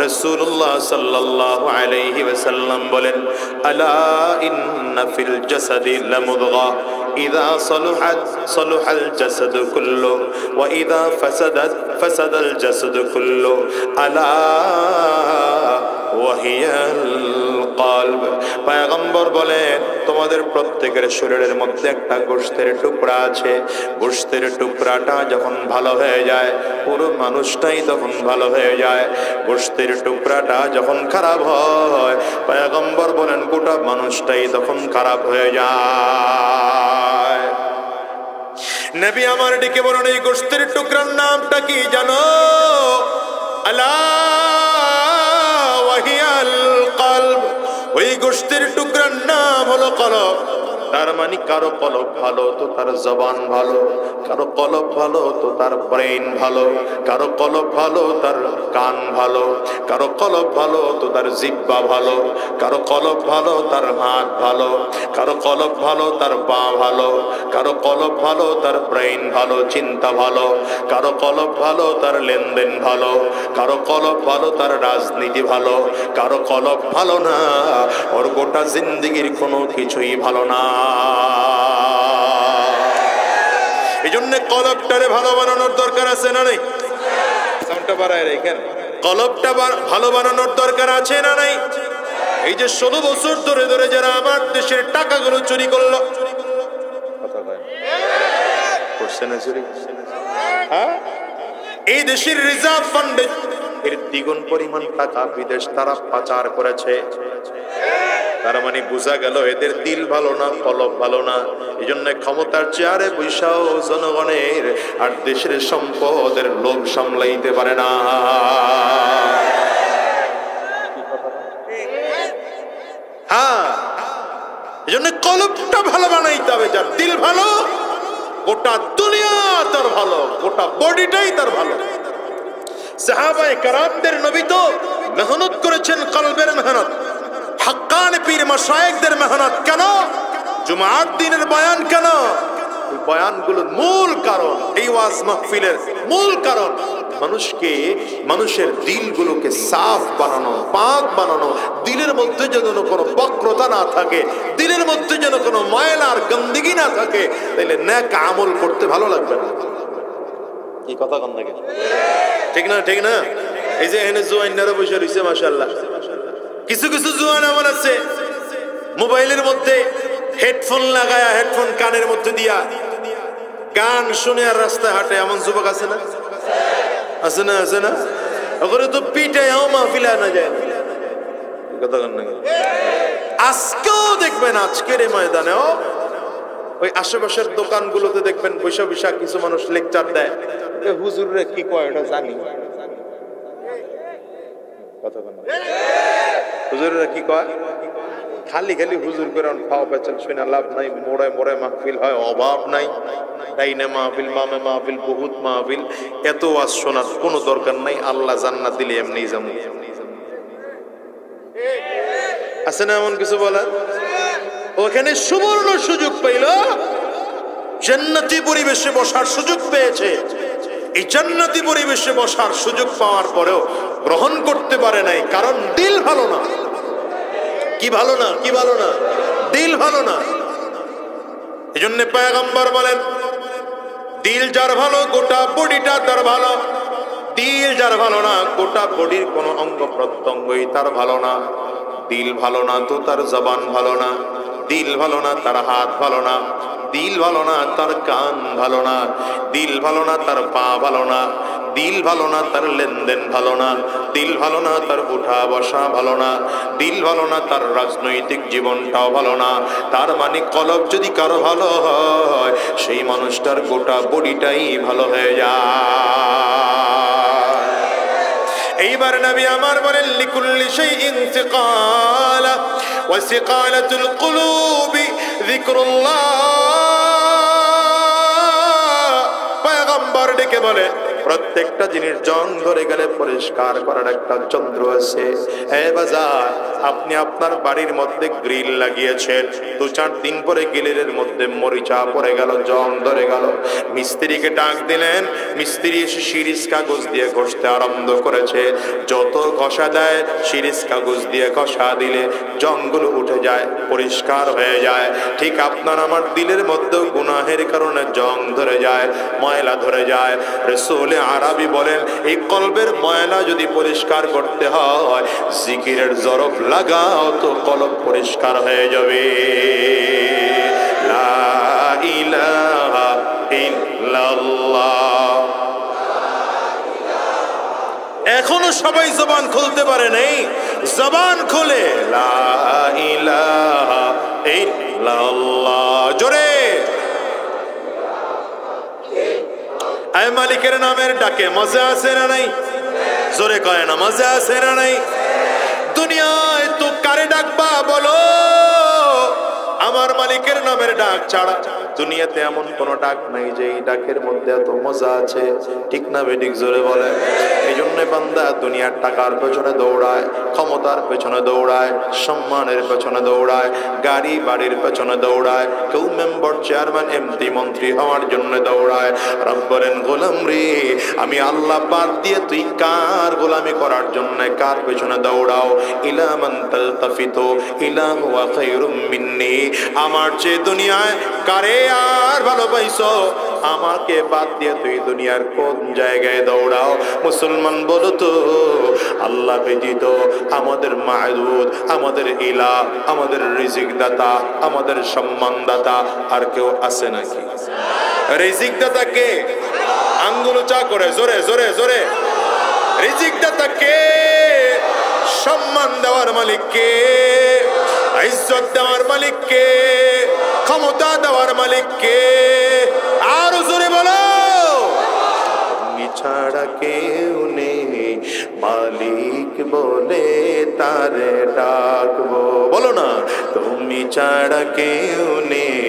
Speaker 1: রাসূলুল্লাহ সাল্লাল্লাহু আলাইহি ওয়াসাল্লাম বলেন, আলা ইন্না ফিল জাসাদি লামুদগা ইযা সালুহাত সালুহাল জাসাদু কুল্লু ওয়া ইযা ফাসাদাত ফাসাদাল জাসাদু কুল্লু আলা ওয়াহিয়াল কলব। পয়গম্বর বলেন, তোমাদের প্রত্যেকের শরীরের মধ্যে একটা গোশতের টুকরা আছে, গোশতের টুকরাটা যখন ভালো হয়ে যায় পুরো মানুষটাই তখন ভালো হয়ে যায়। গোশতের টুকরাটা যখন খারাপ হয় পয়গম্বর বলেন গোটা মানুষটাই তখন খারাপ হয়ে যায়। নবী আমার ডেকে বলেন, এই গোশতের টুকরার নামটা কি জানো? আলা ওয়াহিয়াল কলব। ওই গোশতের টুকরার নাম হলো কলব। তার মানে কারো কলব ভালো তো তার জবান ভালো, কারো কলব ভালো তো তার ব্রেন ভালো, কারো কলব ভালো তার কান ভালো, কারো কলব ভালো তো তার জিহ্বা ভালো, কারো কলব ভালো তার হাত ভালো, কারো কলব ভালো তার পা ভালো, কারো কলব ভালো তার ব্রেন ভালো, চিন্তা ভালো, কারো কলব ভালো তার লেনদেন ভালো, কারো কলব ভালো তার রাজনীতি ভালো, কারো কলব ভালো না ওর গোটা জিন্দেগির কোনো কিছুই ভালো না। এই জন্য কলবটারে ভালো বানানোর দরকার আছে না নাই? সাউন্ডটা বাড়ায় রেখেন। কলবটা ভালো বানানোর দরকার আছে না নাই? এই যে 16 বছর ধরে ধরে যারা আমার দেশের টাকাগুলো চুরি করলো, কথা বলেন, করছে না চুরি? হ্যাঁ, এই দেশের রিজার্ভ ফান্ডে এর দ্বিগুণ পরিমাণ টাকা বিদেশ তারা পাচার করেছে। তার মানে বোঝা গেল এদের দিল ভালো না, কলব ভালো না। এই জন্য ক্ষমতার চেয়ারে বৈশাও জনগণের আর দেশের সম্পদের লোভ সামলাইতে পারে না। হ্যাঁ, এই জন্য কলবটা ভালো বানাইতে হবে। যার দিল ভালো গোটা দুনিয়া তার ভালো, গোটা বডিটাই তার ভালো। সাহাবায়ে কেরামদের নবী তো মেহনত করেছেন, কলবের মেহনত। হাক্কানি পীর মাশায়েখদের মেহনত কেন? জুমার দিনের বয়ান কেন? এই বয়ানগুলোর মূল কারণ, এই ওয়াজ মাহফিলের মূল কারণ মানুষকে, মানুষের দিলগুলোকে সাফ বানানো, পাক বানানো। দিলের মধ্যে যেন কোনো বক্রতা না থাকে, দিলের মধ্যে যেন কোনো ময়লা আর গন্দিগি না থাকে, তাইলে নেক আমল করতে ভালো লাগবে না। এই কথা কোন লাগে? ঠিক না? ঠিক না? এই যে এখানে জোয়াইনারা বসে রয়েছে মাশাআল্লাহ, কিছু কিছু জোয়ান এমন আছে মোবাইলের মধ্যে হেডফোন লাগায়া, হেডফোন কানের মধ্যে দিয়া গান শুনে আর রাস্তায় হাঁটে। এমন যুবক আছে না? আছে না? আছে না? ওখানে তো পিটাইও মাহফিলে আনা যায় না। কথা কন না? আজকেও দেখবেন, আজকের এই ময়দানেও ওই আশেপাশের দোকানগুলোতে দেখবেন বৈশা বৈশা কিছু মানুষ লেকচার দেয়, হুজুররে কি কয় ওটা জানি। কথা বল, হুজুররা কি কয়? খালি খালি হুজুর করে খাওয়া পেছন শুনে লাভ নাই। মোড়ে মোড়ে মাহফিল হয়, অভাব নাই। ডাইনে মাহফিল, বামে মাহফিল, বহুত মাহফিল। এত ওয়াজ শোনার কোনো দরকার নাই। আল্লাহ জান্নাত দিলে এমনি যাবো। আছে না এমন কিছু বলার? ওখানে সুবর্ণ সুযোগ পাইল, জান্নাতি পরিবেশে বসার সুযোগ পেয়েছে। এই জান্নাতি পরিবেশে বসার সুযোগ পাওয়ার পরেও গ্রহণ করতে পারে নাই, কারণ দিল ভালো না। কি ভালো না? কি ভালো না? দিল ভালো না। এই জন্য পয়গম্বর বলেন, দিল যার ভালো গোটা বডিটা তার ভালো। দিল যার ভালো না গোটা বডির কোনো অঙ্গ প্রত্যঙ্গই তার ভালো না। দিল ভালো না তো তার জবান ভালো না, দিল ভালো না তার হাত ভালো না, দিল ভালো না তার কান ভালো না, দিল ভালো না তার পা ভালো না, দিল ভালো না তার লেনদেন ভালো না, দিল ভালো না তার উঠা বসা ভালো না, দিল ভালো না তার রাজনৈতিক জীবনটাও ভালো না। তার মানে কলব যদি কারো ভালো হয়, সেই মানুষটার গোটা বডিটাই ভালো হয়ে যায়। এইবার নবী আমার বলেন লিকুল্লি শাইইন সিকালা ওয়া সিকালাতুল কুলুবি যিকরুল্লাহ। পয়গম্বর ডেকে বলে প্রত্যেকটা জিনিস জং ধরে গেলে পরিষ্কার করার একটা যন্ত্র আছে। এ বাজার, আপনি আপনার বাড়ির মধ্যে গ্রিল লাগিয়েছেন, 2-4 দিন পরে গ্রিলের মধ্যে মরিচা পড়ে গেল, জং ধরে গেল। মিস্ত্রিকে ডাক দিলেন, মিস্ত্রি এসে শিরিষ কাগজ দিয়ে ঘষতে আরম্ভ করেছে। যত ঘষা দেয় শিরিষ কাগজ দিয়ে ঘষা দিলে জংগুলো উঠে যায়, পরিষ্কার হয়ে যায়। ঠিক আপনার আমার দিলের মধ্যে গুনাহের কারণে জং ধরে যায়, ময়লা ধরে যায়। রাসূল আরবি বলেন এই কলবের ময়লা যদি পরিষ্কার করতে হয়, জিকিরের জরফ লাগাও তো কলব পরিষ্কার হয়ে যাবে। লা ইলাহা ইল্লাল্লাহ। এখনো সবাই জবান খুলতে পারে নাই, জবান খুলে লা ইলাহা ইল্লাল্লাহ জোরে। আয় মালিকের নামের ডাকে মজা আছে না নাই? জোরে কয় না মজা আছে না নাই? দুনিয়ায় তো কারে ডাকবা বলো? আমার মালিকের নামের ডাক ছাড়া দুনিয়াতে এমন কোন ডাক নাই যে এই ডাকের মধ্যে এত মজা আছে। ঠিক না বেঠিক? জোরে বলে। এই জন্য বান্দা দুনিয়ার টাকার পেছনে দৌড়ায়, ক্ষমতার পেছনে দৌড়ায়, সম্মানের পেছনে দৌড়ায়, গাড়ি বাড়ির পেছনে দৌড়ায়, কেউ মেম্বার চেয়ারম্যান এমপি মন্ত্রী হওয়ার জন্য দৌড়ায়। রব বলেন গোলাম রে, আমি আল্লাহ বাদ দিয়ে তুই কার গোলামি করার জন্য কার পেছনে দৌড়াও? ইলা মান তালতাফিতু ইলা হুয়া খায়রুম মিন্নি। আমার যে দুনিয়ায় কারে আর ভালোবাসো, আমাকে বাদ দিয়ে তুই দুনিয়ার কোন জায়গায় দৌড়াও? মুসলমান বলো তো, আল্লাহ ব্যতীত আমাদের মাবুদ, আমাদের ইলাহ, আমাদের রিজিক দাতা, আমাদের সম্মান দাতা আর কেউ আছে নাকি? রিজিক দাতা কে? আঙ্গুল উঁচা করে জোরে জোরে জোরে। রিজিক দাতা কে? সম্মান দেওয়ার মালিক কে? ইজ্জত দেওয়ার মালিক কে? ক্ষমতা দেওয়ার মালিক কে? আর জোরে বলো। তুমি ছাড়া কেউ নেই, মালিক বলে তারে ডাকবো। বলো না, তুমি ছাড়া কেউ নেই,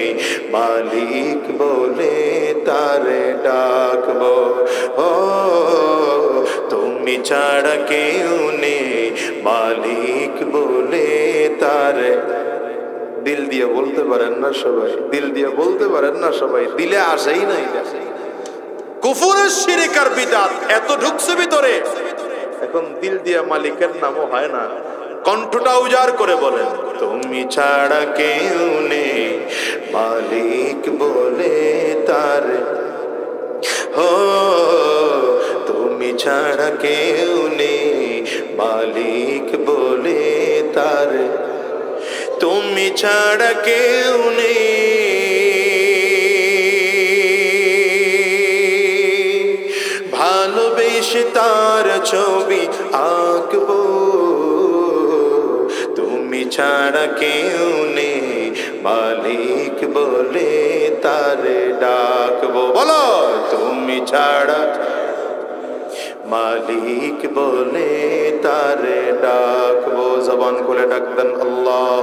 Speaker 1: মালিক বলে তারে ডাকবো। ও তুমি ছাড়া কেউ নেই, মালিক বলে তারে। দিল দিয়ে বলতে পারেন না সবাই, দিল দিয়ে বলতে পারেন না সবাই, দিলে আসেই নাই। কুফর শিরক আর বিদআত এত ঢুকছে ভিতরে, এখন দিল দিয়ে মালিকের নামও হয় না। কণ্ঠটা উজাড় করে বলেন, তুমি ছাড়া কেউ নেই, মালিক বলে তারে। ও তুমি ছাড়া কেউ নেই, মালিক বলে তারে। তুমি ছাড়া কেউ নেই, ভালোবেসে তার ছবি আঁকবো। তুমি ছাড়া কেউ নেই, মালিক বলে তারে ডাকবো। বলো, তুমি ছাড়া মালিক বলে তারে ডাকবো। জবান খুলে ডাকবেন আল্লাহ,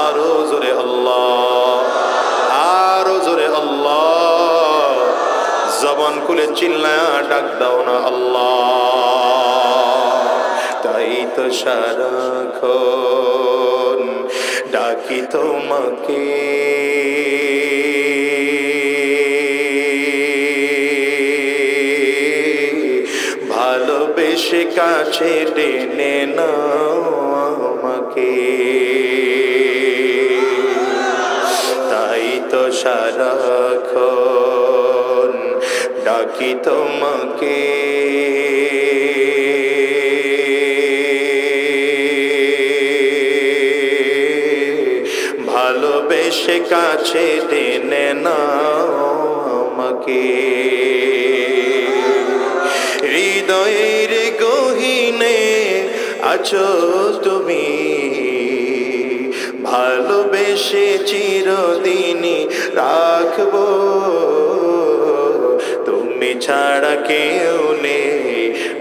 Speaker 1: আরো জোরে আল্লাহ, আরো জোরে আল্লাহ। জবান খুলে চিল্লায়া ডাক দাও না আল্লাহ। তাই তো সারাক্ষণ ডাকি তোমাকে, ভালোবেসে কাছে টেনে নাও আমাকে। তাই তো সারাক্ষণ ডাকি তোমাকে, ভালোবেসে কাছে টেনে নাও আমাকে। হৃদয়ের গহীনে আছো তুমি, ভালোবেসে চিরদিনই রাখবো, তুমি ছাড়া কেউ নেই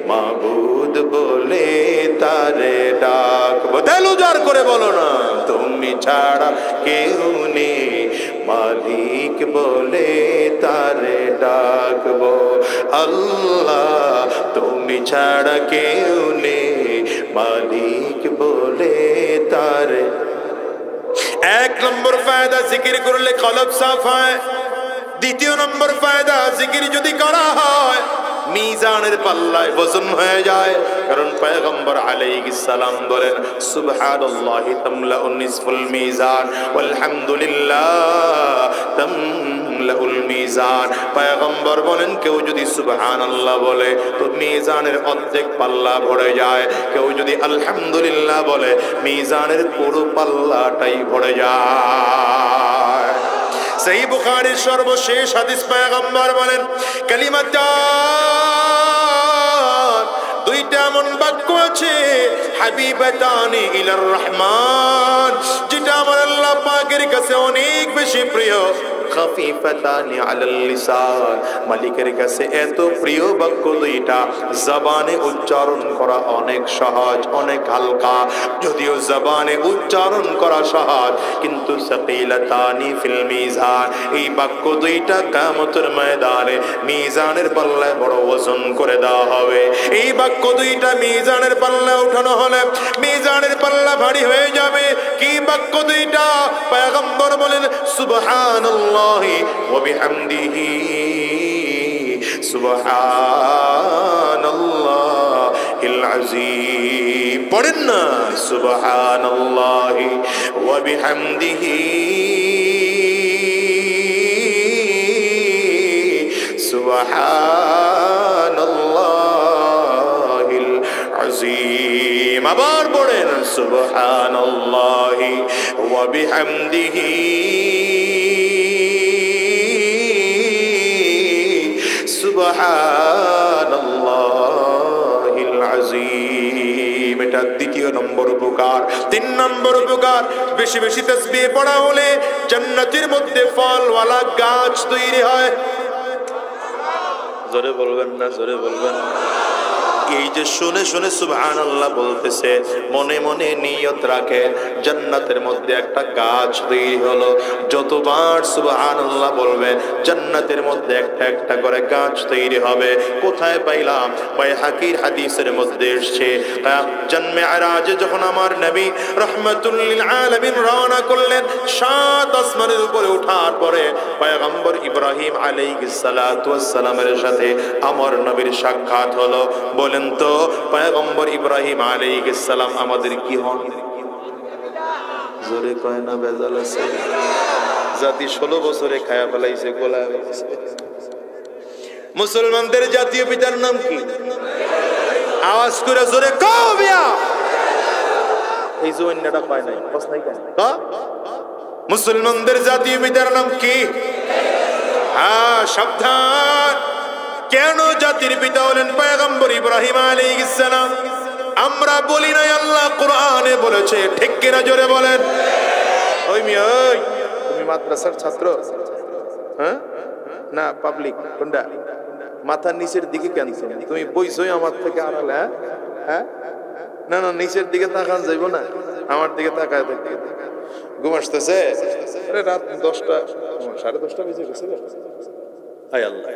Speaker 1: মাবুদ বলে তারে ডাকবো। দেলো জার করে বলো না, তুমি ছাড়া কেউ নেই মালিক বলে তারে ডাকবো। আল্লাহ তুমি ছাড়া কেউ নেই মালিক বলে তারে। এক নম্বর ফায়দা, জিকির করলে কলব সাফ হয়। দ্বিতীয় নম্বর ফায়দা, জিকির যদি করা হয় মিজানের পাল্লায় ওজন হয়ে যায়। কারণ পয়গম্বর আলাইহিস সালাম বলেন সুবহানাল্লাহি তামলাউন নিসফুল মিজান ওয়ালহামদুলিল্লাহ তামলাউল মিজান। পয়গম্বর বলেন কেউ যদি সুবহানাল্লাহ বলে তো মিজানের অর্ধেক পাল্লা ভরে যায়, কেউ যদি আলহামদুলিল্লাহ বলে মিজানের পুরো পাল্লাটাই ভরে যায়। সহিহ বুখারীর সর্বশেষ হাদিস, পয়গম্বর বলেন কালিমাতান, দুইটা এমন বাক্য আছে হাবিবাতানি ইলার রহমান, যেটা আমার আল্লাহ পাকের কাছে অনেক বেশি প্রিয়। খাফিফাতানি আলাল লিসান, মালিকের কাছে এত প্রিয় বাক্য দুইটা, জবানে উচ্চারণ করা অনেক সহজ, অনেক হালকা। যদিও জবানে উচ্চারণ করা সহজ, কিন্তু সাকিলাতানি ফিল মিজান, এই বাক্য দুইটা কিয়ামতের ময়দানে মিজানের পাল্লায় বড় ওজন করে দেওয়া হবে। এই বাক্য দুইটা মিজানের পাল্লায় উঠানো হলে মিজানের পাল্লা ভারী হয়ে যাবে। কি বাক্য দুইটা? পয়গম্বর বলেন সুবহানাল্লাহি ওয়া বিহামদিহি, সুবহানাল্লাহিল আযীম। পড়েন না সুবহানাল্লাহি ওয়া বিহামদিহি, সুবহানাল্লাহিল আযীম। আবার পড়েন সুবহানাল্লাহি ওয়া বিহামদিহি, সুবহানাল্লাহিল আযীম। এটা দ্বিতীয় নম্বর উপকার। তিন নম্বর উপকার, বেশি বেশি তাসবিহ পড়া হলে জান্নাতের মধ্যে ফলওয়ালা গাছ তৈরি হয়। জোরে বলবেন না, জোরে বলবেন। এই যে শুনে শুনে সুবহানাল্লাহ বলতেছে, মনে মনে নিয়ত রাখে জান্নাতের মধ্যে একটা গাছ তৈরি হলো। যতবার সুবহানাল্লাহ বলবে জান্নাতের মধ্যে একটা একটা করে গাছ তৈরি হবে। কোথায় পাইলাম? বাইহাকির হাদিসের মধ্যে এসেছে, জন্মে আরাজে যখন আমার নবী রাহমাতুল লিল আলামিন রওনা করলেন, সাত আসমানের উপরে ওঠার পরে পয়গম্বর ইব্রাহিম আলাইহিস সালাতু ওয়াস সালামের সাথে আমার নবীর সাক্ষাৎ হলো। বলেন তো পয়গম্বর ইব্রাহিম আলাইহিস সালাম আমাদের কি হন? জোরে কয় না, বেজাল আছে। জাতি 16 বছরে খায়া ফেলাইছে, গোলা হয়েছে। মুসলমানদের জাতীয় পিতার নাম কি? আওয়াজ করে জোরে কও বিয়া। এই জন্যটা পায় নাই, প্রশ্ন নাই কেন? মুসলমানদের জাতীয় পিতার নাম কি? হ্যাঁ, সাবধান। কেন জাতির পিতা হলেন পয়গম্বর ইব্রাহিম আলাইহিস সালাম? আমরা বলি নাই, আল্লাহ কোরআনে বলেছে। ঠিক কিনা জোরে বলেন। ওই মিয়া, ওই তুমি মাদ্রাসার ছাত্র? হ্যাঁ না পাবলিক? কোনটা? মাথার নিচের দিকে কেন তুমি বইছই আমার থেকে আড়ালে? হ্যাঁ না না, নিচের দিকে তাকান যাইব না, আমার দিকে তাকায় দেখতে। ঘুম আসতেছে? আরে রাত 10টা 10:30 বেজে গেছে। হায় আল্লাহ,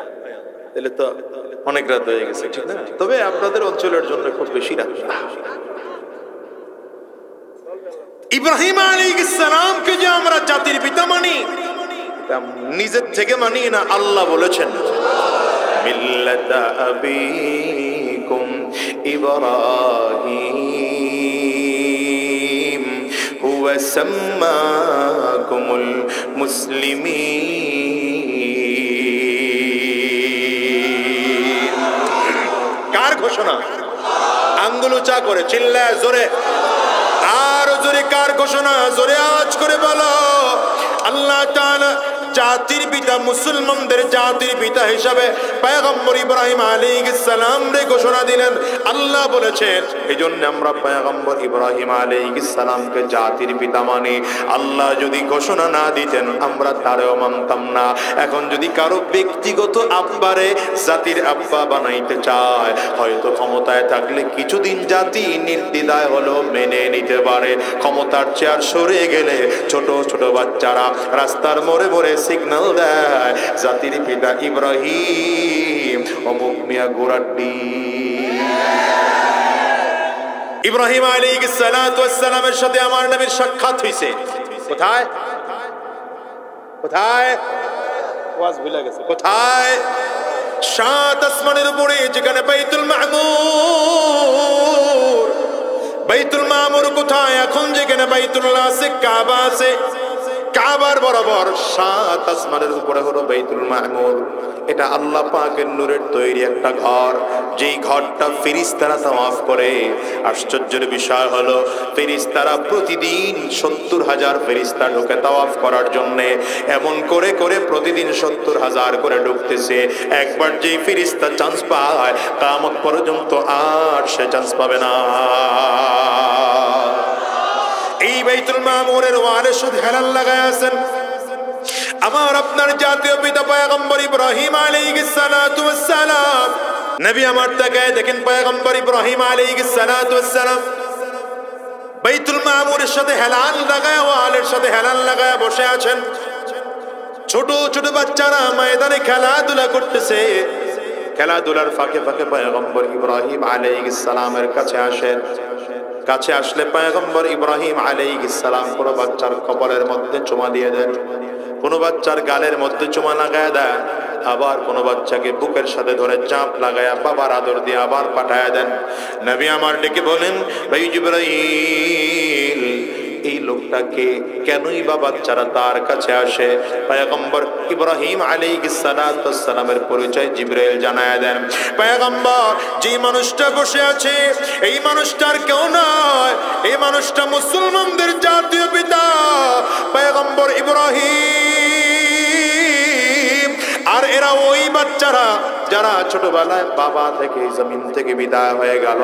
Speaker 1: তাহলে তো অনেক রাত হয়ে গেছে, ঠিক না? তবে আপনাদের অঞ্চলের জন্য খুব বেশি রাত। ইব্রাহিম আলাইহিস সালামকে যে আমরা জাতির পিতা মানি, এটা নিজের থেকে মানি না, আল্লাহ বলেছেন মিল্লাতা আবিকুম ইব্রাহিম হুয়া সাম্মাকুমুল মুসলিমিন। কার ঘোষণা? আঙ্গুল উঁচা করে চিল্লায় জোরে, আর জোরে। কার ঘোষণা? জোরে আওয়াজ করে বলো। আল্লাহ তাআলা জাতির পিতা, মুসলমানদের জাতির পিতা হিসাবে পয়গম্বর ইব্রাহিম আলাইহিস সালাম রে ঘোষণা দিলেন। আল্লাহ বলেছেন এইজন্য আমরা পয়গম্বর ইব্রাহিম আলাইহিস সালামকে জাতির পিতা মানি। আল্লাহ যদি ঘোষণা না দিতেন আমরা তারেও মানতাম না। এখন যদি কারো ব্যক্তিগত আব্বারে জাতির আব্বা বানাইতে চায়, হয়তো ক্ষমতায় থাকলে কিছুদিন জাতি নির্দ্বিধায় হলো মেনে নিতে পারে। ক্ষমতার চেয়ার সরে গেলে ছোট ছোট বাচ্চারা রাস্তার মোড়ে মোড়ে সিগন্যাল দেয়, জাতির পিতা ইব্রাহিম অমুক মিয়া গোরাড্ডি। ইব্রাহিম আলাইহিস সালাতু ওয়াস সালামের সাথে আমার নবীর সাক্ষাৎ হইছে। কোথায়? কোথায়? ওয়াজ ভুলে গেছে। কোথায়? সাত আসমানের উপরে যেখানে বাইতুল মামুর। বাইতুল মামুর কোথায়? এখন যেখানে বাইতুল্লাহ আছে, কাবা আছে, কাবার বরাবর সাত আসমানের উপরে হলো বাইতুল মামুর। এটা আল্লাহ পাকের নূরের তৈরি একটা ঘর, যেই ঘরটা ফেরেশতারা তাওয়াফ করে। আশ্চর্যের বিষয় হলো ফেরেশতারা প্রতিদিন 70,000 ফেরেশতা ঢোকে তাওয়াফ করার জন্য। এমন করে করে প্রতিদিন 70,000 করে ঢুকতেছে। একবার যেই ফেরেশতা চান্স পায় কিয়ামত পর্যন্ত আর সে চান্স পাবে না। এই বাইতুল মামুরের ওয়ালে শুধু হেলাল লাগায় আছেন আমার আপনার জাতীয় পিতা পয়গম্বর ইব্রাহিম আলাইহিস সালাতু ওয়াস সালাম। নবী আমার তাকায় দেখেন পয়গম্বর ইব্রাহিম আলাইহিস সালাতু ওয়াস সালাম বাইতুল মামুরের সাথে হেলাল লাগায়, ওয়ালের সাথে হেলাল লাগায় বসে আছেন। ছোট ছোট বাচ্চারা ময়দানে খেলাধুলা করতেছে। খেলাধুলার ফাঁকে ফাঁকে পয়গম্বর ইব্রাহিম আলাইহিস সালামের কাছে আসেন। কাছে আসলে পয়গম্বর ইব্রাহিম আলাইহিস সালাম কোনো বাচ্চার কপালের মধ্যে চুমা দিয়ে দেন, কোনো বাচ্চার গালের মধ্যে চুমা লাগায় দেন, আবার কোনো বাচ্চাকে বুকের সাথে ধরে চাপ লাগায়া বাবার আদর দিয়ে আবার পাঠায় দেন। নবী আমার ডেকে বলেন, ভাই জিবরাইল, এই লোকটাকে কেনই বা বাচ্চারা তার কাছে আসে? পয়গম্বর ইব্রাহিম আলাইহিস সালাতু ওয়াস সালামের পরিচয় জিবরাইল জানায় দেন। পয়গম্বর যে মানুষটা বসে আছে এই মানুষটার কেউ নয়, এই মানুষটা মুসলমানদের জাতীয় পিতা পয়গম্বর ইব্রাহিম। আর এরা ওই বাচ্চারা যারা ছোটবেলায় বাবা থেকে জমিন থেকে বিদায় হয়ে গেল,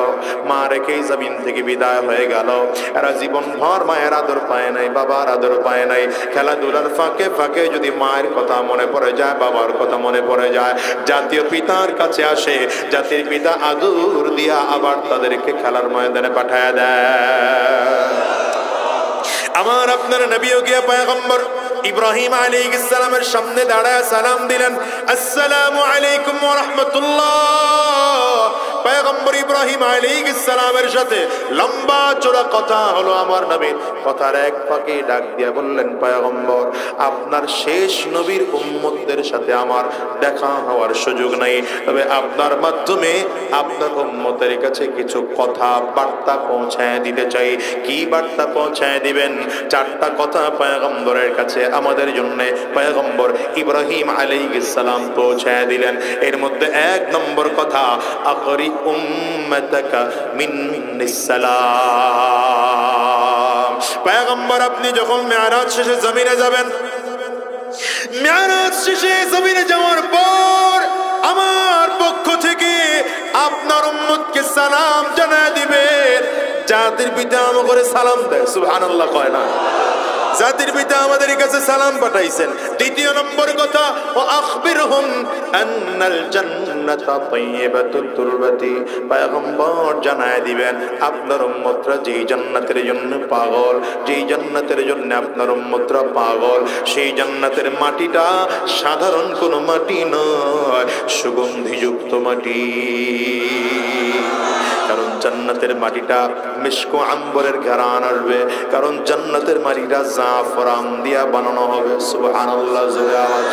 Speaker 1: মা রেখে জমিন থেকে বিদায় হয়ে গেল। এরা জীবন ভর মায়ের আদর পায় নাই, বাবার আদর পায় নাই। খেলাধুলার ফাঁকে ফাঁকে যদি মায়ের কথা মনে পড়ে যায়, বাবার কথা মনে পড়ে যায়, জাতীয় পিতার কাছে আসে। জাতির পিতা আদর দিয়া আবার তাদেরকে খেলার ময়দানে পাঠায় দেয়। আমার আপনার নবীও গিয়া পয়গম্বর ইব্রাহিম আলাইহিস সালামের সামনে দাঁড়ায় সালাম দিলেন, আসসালামু আলাইকুম ওয়া রাহমাতুল্লাহ। পয়গম্বর ইব্রাহিম আলাইহিস সালামের সাথে লম্বা চওড়া কথা হলো। আমার নবীর কথার এক ফাঁকে ডাক দিয়া বললেন, পয়গম্বর আপনার শেষ নবীর উম্মতদের সাথে আমার দেখা হওয়ার সুযোগ নাই, তবে আপনার মাধ্যমে আপনার উম্মতের কাছে কিছু কথা বার্তা পৌঁছায় দিতে চাই। কি বার্তা পৌঁছায় দিবেন? চারটা কথা পয়গম্বরের কাছে আমাদের জন্য পয়গম্বর ইব্রাহিম আলাইহিস সালাম পৌঁছায় দিলেন। এর মধ্যে এক নম্বর কথা, আকরি উম্মাতাকা মিন্নিস সালাম। পয়গম্বর আপনি যখন মেরাজ শেষে জমিনে যাবেন, মেরাজ শেষে জমিনে যাওয়ার পর আমার পক্ষ থেকে আপনার উম্মতকে সালাম জানায় দিবেন। জাতির পিতা আমাকে সালাম দেয়, সুবহানাল্লাহ কয় না? জাতির পিতা আমাদের কাছে সালাম পাঠাইছেন। দ্বিতীয় নম্বর কথা, ও আখবিরহুম আন্নাল জান্নাতা তাইয়্যিবাতুত তুরবাতি। পয়গম্বর জানায় দিবেন আপনার উম্মতরা যেই জান্নাতের জন্য পাগল, যেই জান্নাতের জন্য আপনার উম্মতরা পাগল, সেই জান্নাতের মাটিটা সাধারণ কোনো মাটি নয়, সুগন্ধিযুক্ত মাটি। কারণ জান্নাতের মাটিটা মিশকু আম্বরের ঘ্রাণ আসবে, কারণ জান্নাতের মাটিটা জাফরান দিয়া বানানো হবে। সুবহানাল্লাহ, জোরে আওয়াজ।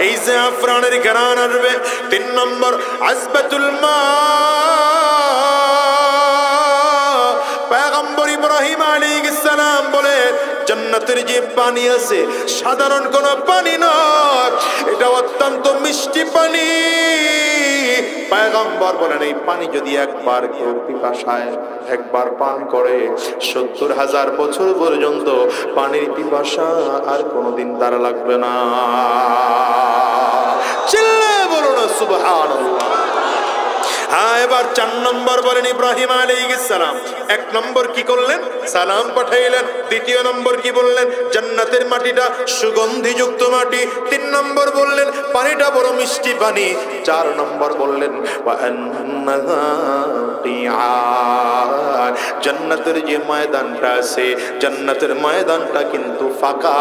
Speaker 1: এই জাফরানের ঘ্রাণ আসবে। তিন নম্বর, আজবাতুল মা। পয়গম্বর ইব্রাহিম আলাইহিস সালাম বলে জান্নাতের যে পানি আছে সাধারণ কোন পানি নয়, এটা অত্যন্ত মিষ্টি পানি। পয়গম্বর বলেন এই পানি যদি একবার কেউ পিপাসায় একবার পান করে ৭০,০০০ বছর পর্যন্ত পানির পিপাসা আর কোনোদিন তার লাগবে না। চিল্লায়ে বলুন সুবহানাল্লাহ। হ্যাঁ, এবার ৪ নম্বর বলেন ইব্রাহিম আলাইহিস সালাম। ১ নম্বর কি করলেন? সালাম পাঠাইলেন। দ্বিতীয় নম্বর কি বললেন? জান্নাতের মাটিটা সুগন্ধিযুক্ত মাটি। ৩ নম্বর বললেন পানিটা বড় মিষ্টি পানি। ৪ নম্বর বললেন জান্নাতের যে ময়দানটা আছে, জান্নাতের ময়দানটা কিন্তু ফাঁকা।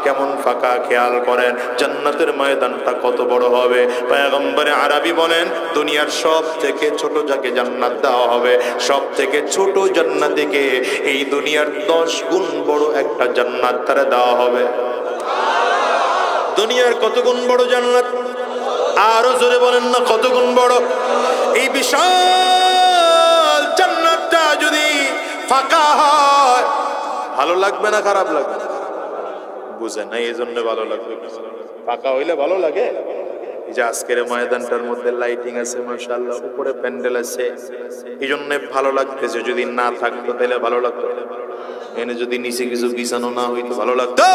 Speaker 1: কেমন ফাঁকা খেয়াল করেন। জান্নাতের ময়দানটা কত বড় হবে? পয়গম্বরে আরবি বলেন দুনিয়ার সব থেকে ছোট যাকে জান্নাত দেওয়া হবে, সব থেকে ছোট জান্নাতিকে এই দুনিয়ার 10 গুণ বড় একটা জান্নাত তারা দেওয়া হবে। দুনিয়ার কত গুণ বড় জান্নাত? আরো জোরে বলেন না, কত গুণ বড়? এই বিশাল জান্নাতটা যদি ফাঁকা হয় ভালো লাগবে না খারাপ লাগবে? বুঝেন না, এই জন্য ভালো লাগবে। ফাঁকা হইলে ভালো লাগে। এই যে আজকের ময়দানটার মধ্যে লাইটিং আছে মাশাআল্লাহ, উপরে প্যান্ডেল আছে, এই জন্য ভালো লাগতেছে। যদি না থাকতো তাহলে ভালো লাগতো? এনে যদি নিচে কিছু বিছানো না হইতো ভালো লাগতো?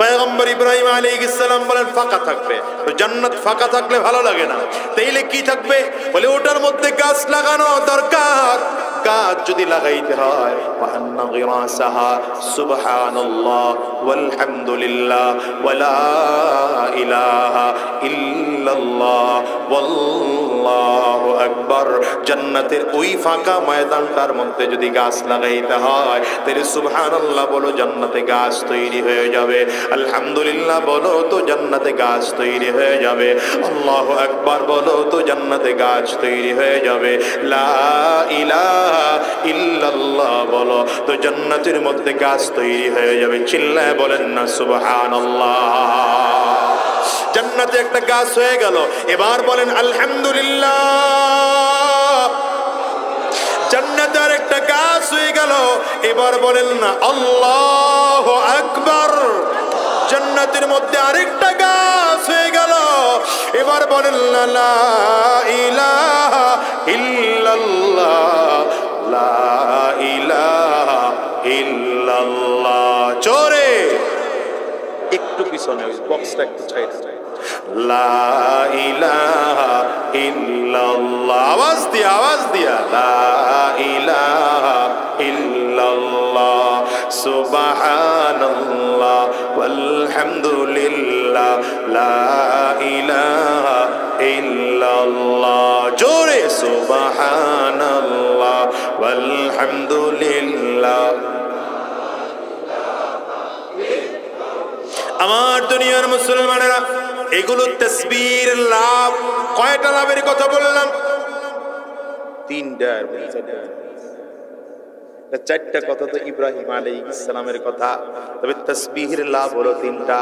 Speaker 1: পয়গম্বর ইব্রাহিম আলাইহিস সালাম বলেন ফাঁকা থাকবে। তো জান্নাত ফাঁকা থাকলে ভালো লাগে না, তাইলে কি থাকবে? বলে ওটার মধ্যে গাছ লাগানো দরকার। গাছ যদি লাগাইতে হয় ওয়ান্না গিরাসাহা সুবহানাল্লাহ ওয়ালহামদুলিল্লাহ ওয়ালা ইলাহা ইল্লাল্লাহ ওয়াল্লাহু আকবার। জান্নাতের ওই ফাঁকা ময়দানটার মধ্যে যদি গাছ লাগাইতে হয় তাহলে সুবহানাল্লাহ বলো, জান্নাতে গাছ তৈরি হয়ে যাবে। আলহামদুলিল্লাহ বলো তো জান্নাতে গাছ তৈরি হয়ে যাবে। আল্লাহু আকবার বলো তো জান্নাতে গাছ তৈরি হয়ে যাবে। লা ইলাহা ইল্লাল্লাহ বলো তো জান্নাতের মধ্যে গাছ তৈরি হয়ে যাবে। চিল্লায় বলেন না সুবহানাল্লাহ। জান্নাতে একটা গাছ হয়ে গেল। এবার বলেন আলহামদুলিল্লাহ। জান্নাতে আর একটা গাছ হয়ে গেল। এবার বলেন না আল্লাহু আকবার। জান্নাতের মধ্যে আরেকটা গাছ হয়ে গেল। এবার বলেন লা ইলাহা ইল্লাল্লাহ লা ইলাহা ইল্লাল্লাহ। জোরে একটু পিছনে, ওই বক্সটা একটু সাইড। লা ইলাহা ইল্লাল্লাহ। আওয়াজ দিয়া, আওয়াজ দিয়া। লা ইলাহা ইল্লাল্লাহ সুবহানাল্লাহ ওয়ালহামদুলিল্লাহ লা ইলাহা ইল্লাল্লাহ। জোরে সুবহানাল্লাহ ওয়ালহামদুলিল্লাহ। আমার দুনিয়ার মুসলমানেরা, এগুলো তাসবির লাভ। কয়টা লাভের কথা বললাম? 3টা। 4টা কথা তো ইব্রাহিম আলাইহিস সালামের কথা। তবে তাসবিহের লাভ হলো 3টা,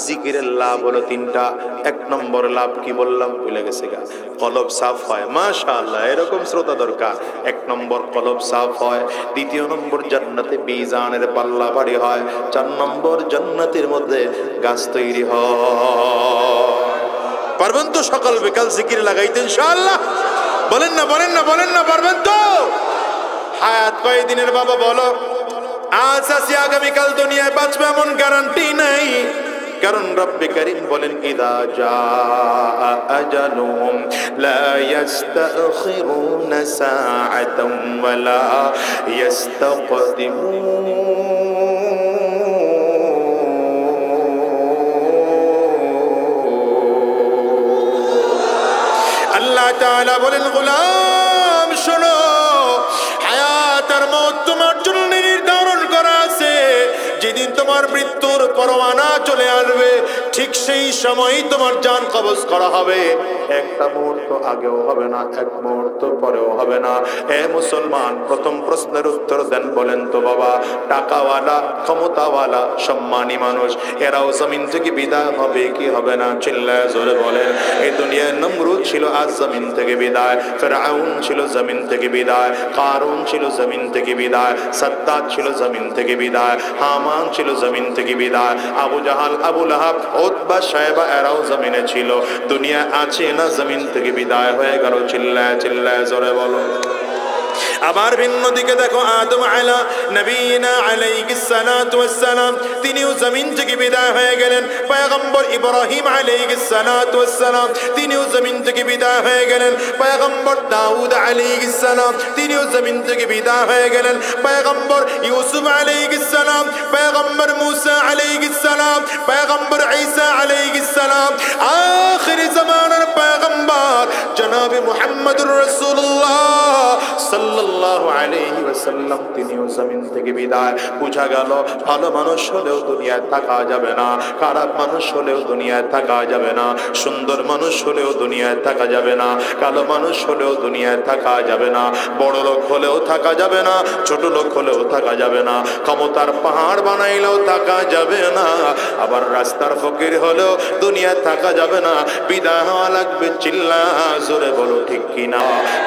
Speaker 1: জিকিরের লাভ হলো 3টা। 1 নম্বর লাভ কি বললাম? ভুলে গেছে গা। কলব সাফ হয়। মাশাআল্লাহ, এরকম শ্রোতা দরকার। 1 নম্বর কলব সাফ হয়। 2 নম্বর জান্নাতে মিজানের পাল্লা ভারী হয়। 4 নম্বর জান্নাতের মধ্যে গাছ তৈরি হয়। পারবেন তো সকাল বিকাল জিকির লাগাইতে ইনশাআল্লাহ? বলেন না, বলেন না, বলেন না, পারবেন তো? হায়াত কয়দিনের বাবা বলো? আজ আসি আগামীকাল দুনিয়ায় বাঁচবে এমন গ্যারান্টি নাই। কারণ রব্বে কারীম বলেন ইযা জাআ আজালুহুম লা ইস্তাখিরুনা সাআতান ওয়া লা ইস্তাকদিমুন। আল্লাহ তাআলা বলেন গোলাম শোনো, হায়াত আর মওত তোমার জন্য নির্ধারণ করা আছে। যেদিন তোমার মৃত্যুর পরোয়ানা চলে আসবে ঠিক সেই সময়ই তোমার জান কবজ করা হবে। একটা মুহূর্ত আগেও হবে না, এক মুহূর্ত পরেও হবে না। হে মুসলমান, প্রথম প্রশ্নের উত্তর দেন। বলেন তো বাবা, টাকাওয়ালা, ক্ষমতাওয়ালা, সম্মানী মানুষ এরাও জমিন থেকে বিদায় হবে কি হবে না? চিল্লায় জোরে বলেন। এই দুনিয়ায় নমরুদ ছিল, আজ জমিন থেকে বিদায়। ফিরআউন ছিল জমিন থেকে বিদায়। কারুন ছিল জমিন থেকে বিদায়। সাদ্দাত ছিল জমিন থেকে বিদায়। হামান ছিল জমিন থেকে বিদায়। আবু জাহাল, আবু লাহাব, উতবা, উতবা সাহেবা এরাও জমিনে ছিল, দুনিয়া আছে না জমিন থেকে বিদায় হয়ে গেল? চিল্লায় চিল্লায় জোরে বলো। আবার ভিন্ন দিকে দেখো, আদম আলা নবীনা আলাইহিস সালাতু ওয়াস সালাম, তিনিও জমিন থেকে বিদায় হয়ে গেলেন। পয়গম্বর ইব্রাহিম আলাইহিস সালাতু ওয়াস সালাম, তিনিও জমিন থেকে বিদায় হয়ে গেলেন। পয়গম্বর দাউদ আলাইহিস সালাম, তিনিও জমিন থেকে বিদায় হয়ে গেলেন। পয়গম্বর ইউসুফ আলাইহিস সালাম, পয়গম্বর মুসা আলাইহিস সালাম, পয়গম্বর ঈসা আলাইহিস সালাম, আখির জামানার পয়গম্বর জনাব মুহাম্মদুর রাসূলুল্লাহ সাল্লাল্লাহু আলাইহি ওয়াসাল্লাম, তিনিও জমিন থেকে বিদায়। বুঝা গেল ভালো মানুষ হলেও দুনিয়ায় থাকা যাবে না, খারাপ মানুষ হলেও দুনিয়ায় থাকা যাবে না, সুন্দর মানুষ হলেও দুনিয়ায় থাকা যাবে না, কালো মানুষ হলেও দুনিয়ায় থাকা যাবে না, বড় লোক হলেও থাকা যাবে না, ছোট লোক হলেও থাকা যাবে না, ক্ষমতার পাহাড় বানাইলেও থাকা যাবে না, আবার রাস্তার ফকির হলেও দুনিয়ায় থাকা যাবে না। বিদায় হওয়া লাগবে। চিল্লা জোরে বলো ঠিক কিনা?